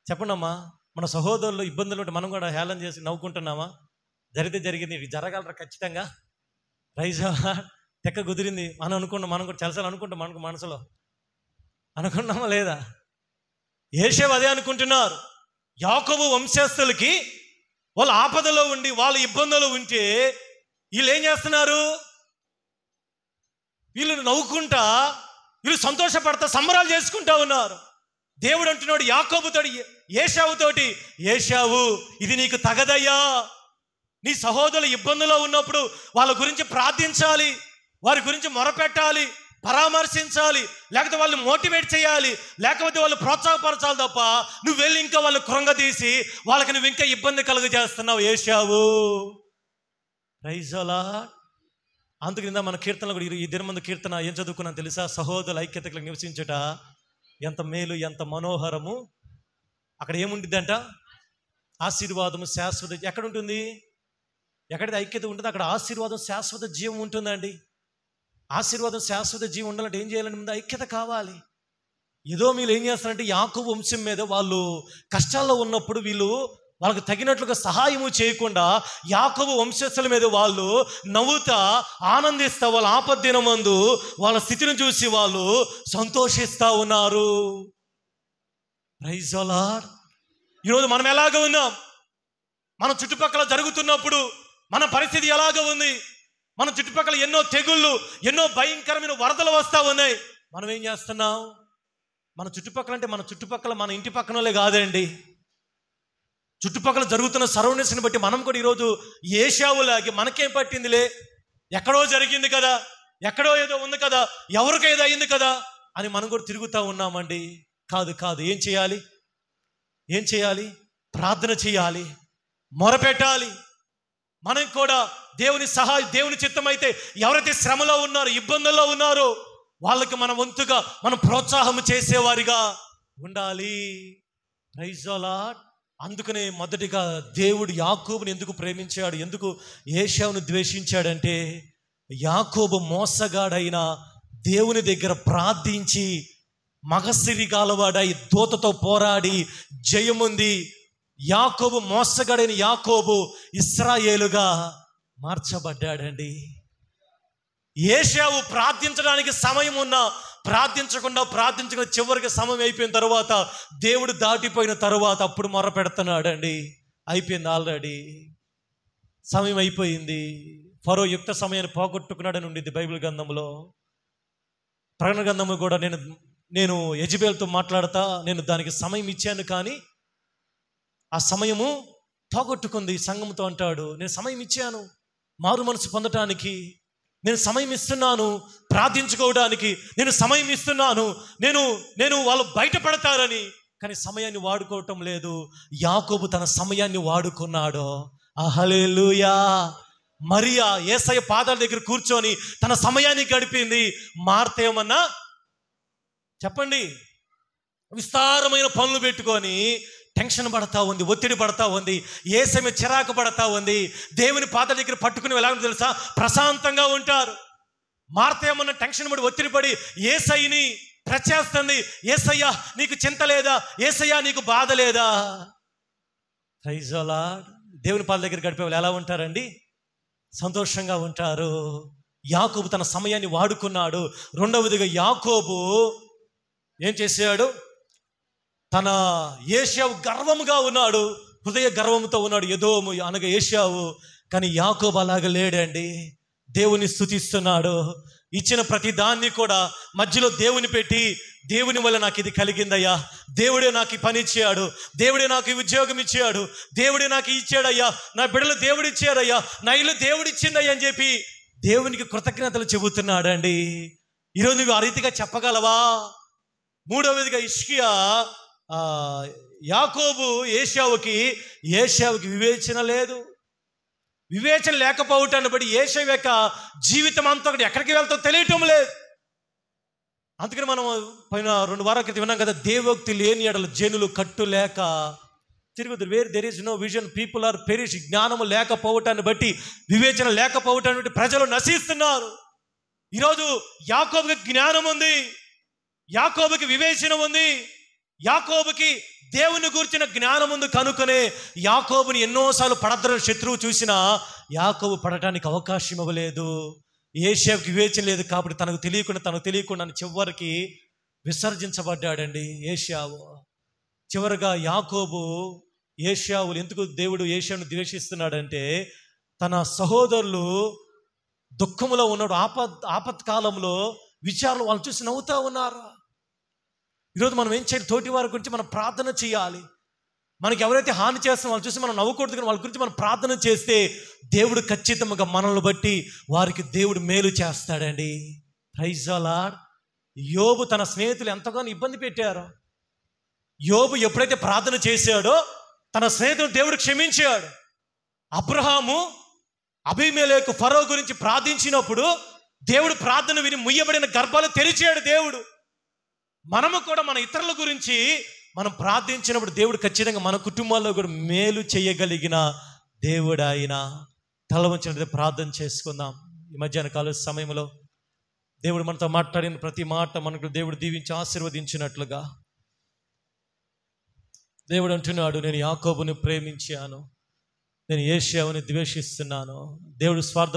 Speaker 1: చెప్పండి అమ్మా? మన సహోదరులు ఇబ్బందులు ఉంటే మనం కూడా హేళన చేసి నవ్వుకుంటున్నామా? జరిగితే జరిగింది, ఇది జరగలరా ఖచ్చితంగా. Praise the lord. తెక్క కుదిరింది మనం అనుకున్నాం, మనం కూడా చాలాసార్లు అనుకుంటాం, మనకు మనసులో అనుకున్నామా లేదా? ఏశావు అదే అనుకుంటున్నారు. యాకోబు వంశస్థులకి వాళ్ళు ఆపదలో ఉండి వాళ్ళు ఇబ్బందులు ఉంటే వీళ్ళు ఏం చేస్తున్నారు? వీళ్ళు నవ్వుకుంటా, వీళ్ళు సంతోషపడతా, సంబరాలు చేసుకుంటా ఉన్నారు. దేవుడు అంటున్నాడు యాకోబుతోటి, ఏశావుతోటి, ఏశావు ఇది నీకు తగదయ్యా. నీ సహోదరులు ఇబ్బందులో ఉన్నప్పుడు వాళ్ళ గురించి ప్రార్థించాలి, వారి గురించి మొరపెట్టాలి, పరామర్శించాలి, లేకపోతే వాళ్ళు మోటివేట్ చేయాలి, లేకపోతే వాళ్ళు ప్రోత్సాహపరచాలి తప్ప నువ్వు వెళ్ళి ఇంకా వాళ్ళు కృంగదీసి వాళ్ళకి నువ్వు ఇంకా ఇబ్బంది కలుగజేస్తున్నావు ఏశావు. Praise the lord. అందుకు మన కీర్తనలో కూడా ఈ దినమందు కీర్తన ఏం చదువుకున్నాను తెలుసా? సహోదరుల ఐక్యతకు నివసించుట ఎంత మేలు, ఎంత మనోహరము. అక్కడ ఏముంటుందంట? ఆశీర్వాదము శాశ్వత. ఎక్కడ ఉంటుంది? ఎక్కడైతే ఐక్యత ఉంటుందో అక్కడ ఆశీర్వాదం, శాశ్వత జీవం ఉంటుందండి. ఆశీర్వాదం, శాశ్వత జీవం ఉండాలంటే ఏం చేయాలంటే ముందు ఐక్యత కావాలి. ఏదో మీరు ఏం చేస్తారంటే యాకోబు వంశం మీద వాళ్ళు కష్టాల్లో ఉన్నప్పుడు వాళ్ళకి తగినట్లుగా సహాయము చేయకుండా యాకోబు వంశస్థుల మీద వాళ్ళు నవ్వుతా ఆనందిస్తా, వాళ్ళ ఆపద్దినమందు వాళ్ళ స్థితిని చూసి వాళ్ళు సంతోషిస్తూ ఉన్నారు. Praise the lord. ఈరోజు మనం ఎలాగ ఉన్నాం? మన చుట్టుపక్కల జరుగుతున్నప్పుడు మన పరిస్థితి ఎలాగ ఉంది? మన చుట్టుపక్కల ఎన్నో తెగుళ్ళు, ఎన్నో భయంకరమైన వరదలు వస్తూ ఉన్నాయి. మనం ఏం చేస్తున్నాం? మన చుట్టుపక్కల అంటే మన చుట్టుపక్కల మన ఇంటి పక్కనలే కాదండి, చుట్టుపక్కల జరుగుతున్న సరౌండింగ్స్ని బట్టి మనం కూడా ఈరోజు ఏశావులాగి మనకేం పట్టిందిలే, ఎక్కడో జరిగింది కదా, ఎక్కడో ఏదో ఉంది కదా, ఎవరికో ఏదో అయింది కదా అని మనం కూడా తిరుగుతూ ఉన్నామండి. కాదు కాదు. ఏం చేయాలి? ప్రార్థన చేయాలి, మొరపెట్టాలి. మనం కూడా దేవుని సహాయం, దేవుని చిత్తమైతే ఎవరైతే శ్రమలో ఉన్నారో, ఇబ్బందుల్లో ఉన్నారో వాళ్ళకి మన వంతుగా మనం ప్రోత్సాహం చేసేవారిగా ఉండాలి. Praise the lord. అందుకనే మొదటిగా దేవుడు యాకోబుని ఎందుకు ప్రేమించాడు, ఎందుకు ఏశావును ద్వేషించాడంటే యాకోబు మోసగాడైన దేవుని దగ్గర ప్రార్థించి మగసిరి గాలవాడై దూతతో పోరాడి జయముంది. యాకోబు మోసగాడైన యాకోబు ఇశ్రాయేలుగా మార్చబడ్డాడండి. ఏశావు ప్రార్థించడానికి సమయం ఉన్నా ప్రార్థించకుండా చివరికి సమయం అయిపోయిన తర్వాత, దేవుడు దాటిపోయిన తర్వాత అప్పుడు మొర పెడుతున్నాడండి. అయిపోయింది, ఆల్రెడీ సమయం అయిపోయింది, ఫరో యుక్త సమయాన్ని పోగొట్టుకున్నాడని ఉండిద్ది బైబిల్ గ్రంథంలో. ప్రకటన గ్రంథంలో కూడా నేను యెజబెల్తో మాట్లాడతా, నేను దానికి సమయం ఇచ్చాను కానీ ఆ సమయము పోగొట్టుకుంది. సంఘంతో అంటాడు, నేను సమయం ఇచ్చాను మారు మనసు పొందటానికి, నేను సమయం ఇస్తున్నాను ప్రార్థించుకోవడానికి, నేను సమయం ఇస్తున్నాను, నేను వాళ్ళు బయటపడతారని. కానీ సమయాన్ని వాడుకోవటం లేదు. యాకోబు తన సమయాన్ని వాడుకున్నాడు. హల్లెలూయా. మరియా యేసయ్య పాదాల దగ్గర కూర్చొని తన సమయాన్ని గడిపింది. మార్త ఏమన్నా చెప్పండి, విస్తారమైన పనులు పెట్టుకొని టెన్షన్ పడతా ఉంది, ఒత్తిడి పడతా ఉంది, యేసయ్య చిరాకు పడతా ఉంది. దేవుని పాదాల దగ్గర పట్టుకుని ఎలాగో తెలుసా, ప్రశాంతంగా ఉంటారు. మార్త ఏమన్నా టెన్షన్ పడి ఒత్తిడి పడి యేసయ్యని ప్రచేస్తుంది. యేసయ్య నీకు చింత లేదా, యేసయ్య నీకు బాధ లేదా? Praise the lord. దేవుని పాదాల దగ్గర గడిపే వాళ్ళు ఎలా ఉంటారండి? సంతోషంగా ఉంటారు. యాకోబు తన సమయాన్ని వాడుకున్నాడు. రెండవదిగా యాకోబు ఏం చేశాడు? తన ఏశావు గర్వముగా ఉన్నాడు, హృదయ గర్వంతో ఉన్నాడు, ఎదోము అనగా ఏశావు. కానీ యాకోబు అలాగ లేడండి. దేవుని స్తుతిస్తున్నాడు. ఇచ్చిన ప్రతి దాన్ని కూడా మధ్యలో దేవుని పెట్టి, దేవుని వల్ల నాకు ఇది కలిగిందయ్యా, దేవుడే నాకు ఈ పని ఇచ్చాడు, దేవుడే నాకు ఈ ఉద్యోగం ఇచ్చాడు, దేవుడే నాకు ఇచ్చాడయ్యా, నా బిడ్డలు దేవుడు ఇచ్చాడయ్యా, నా ఇల్లు దేవుడు ఇచ్చిందయ్యా అని చెప్పి దేవునికి కృతజ్ఞతలు చెబుతున్నాడు అండి. ఈరోజు నువ్వు ఆ రీతిగా చెప్పగలవా? మూడవదిగా హిజ్కియా యాకోబు ఏశావుకి వివేచన లేదు. వివేచన లేకపోవటాన్ని బట్టి ఏశావు యొక్క జీవితం అంతా ఒకటి ఎక్కడికి వెళ్తావు తెలియటం లేదు. అందుకని మనం పైన 2 వారాల క్రితం విన్నాం కదా, దేవోక్తి లేని ఎడల జనులు కట్టు లేక తిరుగుతారు. Where there is no vision people are perish. జ్ఞానము లేకపోవటాన్ని బట్టి, వివేచన లేకపోవటాన్ని బట్టి ప్రజలు నశిస్తున్నారు. ఈరోజు యాకోబుకి జ్ఞానం ఉంది, యాకోబుకి వివేచన ఉంది, యాకోబుకి దేవుని గురించిన జ్ఞానం ఉంది కనుకనే యాకోబుని ఎన్నోసార్లు పడద్ర శత్రువు చూసినా యాకోబు పడటానికి అవకాశం ఇవ్వలేదు. ఏశావుకి వివేచన లేదు కాబట్టి తనకు తెలియకుండా చివరికి విసర్జించబడ్డాడండి ఏశావు. చివరిగా యాకోబు ఏశావులు ఎందుకు దేవుడు ఏశావును ద్వేషిస్తున్నాడంటే, తన సహోదరులు దుఃఖంలో ఉన్నాడు, ఆపత్కాలంలో విచారాలు వాళ్ళు చూసి నవ్వుతూ ఉన్నారు. ఈరోజు మనం ఏం చేయాలి? తోటి వారి గురించి మనం ప్రార్థన చేయాలి. మనకి ఎవరైతే హాని చేస్తారో వాళ్ళు చూసి మనం నవ్వకూడదు, కానీ వాళ్ళ గురించి మనం ప్రార్థన చేస్తే దేవుడు ఖచ్చితంగా మనల్ని బట్టి వారికి దేవుడు మేలు చేస్తాడండి. Praise the lord. యోబు తన స్నేహితులు ఎంతగానో ఇబ్బంది పెట్టారు. యోబు ఎప్పుడైతే ప్రార్థన చేశాడో తన స్నేహితులు దేవుడు క్షమించాడు. అబ్రహాము అబీమెలెకు ఫరో గురించి ప్రార్థించినప్పుడు దేవుడు ప్రార్థన విని ముయ్యబడిన గర్భాలు తెరిచాడు దేవుడు. మనము కూడా మన ఇతరుల గురించి మనం ప్రార్థించినప్పుడు దేవుడు ఖచ్చితంగా మన కుటుంబాల్లో కూడా మేలు చేయగలిగిన దేవుడు ఆయన. తల వంచినట్లయితే ప్రార్థన చేసుకుందాం. ఈ మధ్యాహ్న కాల సమయంలో దేవుడు మనతో మాట్లాడిన ప్రతి మాట మనకు దేవుడు దీవించి ఆశీర్వదించినట్లుగా దేవుడు అంటున్నాడు, నేను యాకోబుని ప్రేమించాను, నేను ఏశావుని ద్వేషిస్తున్నాను. దేవుడు స్వార్థ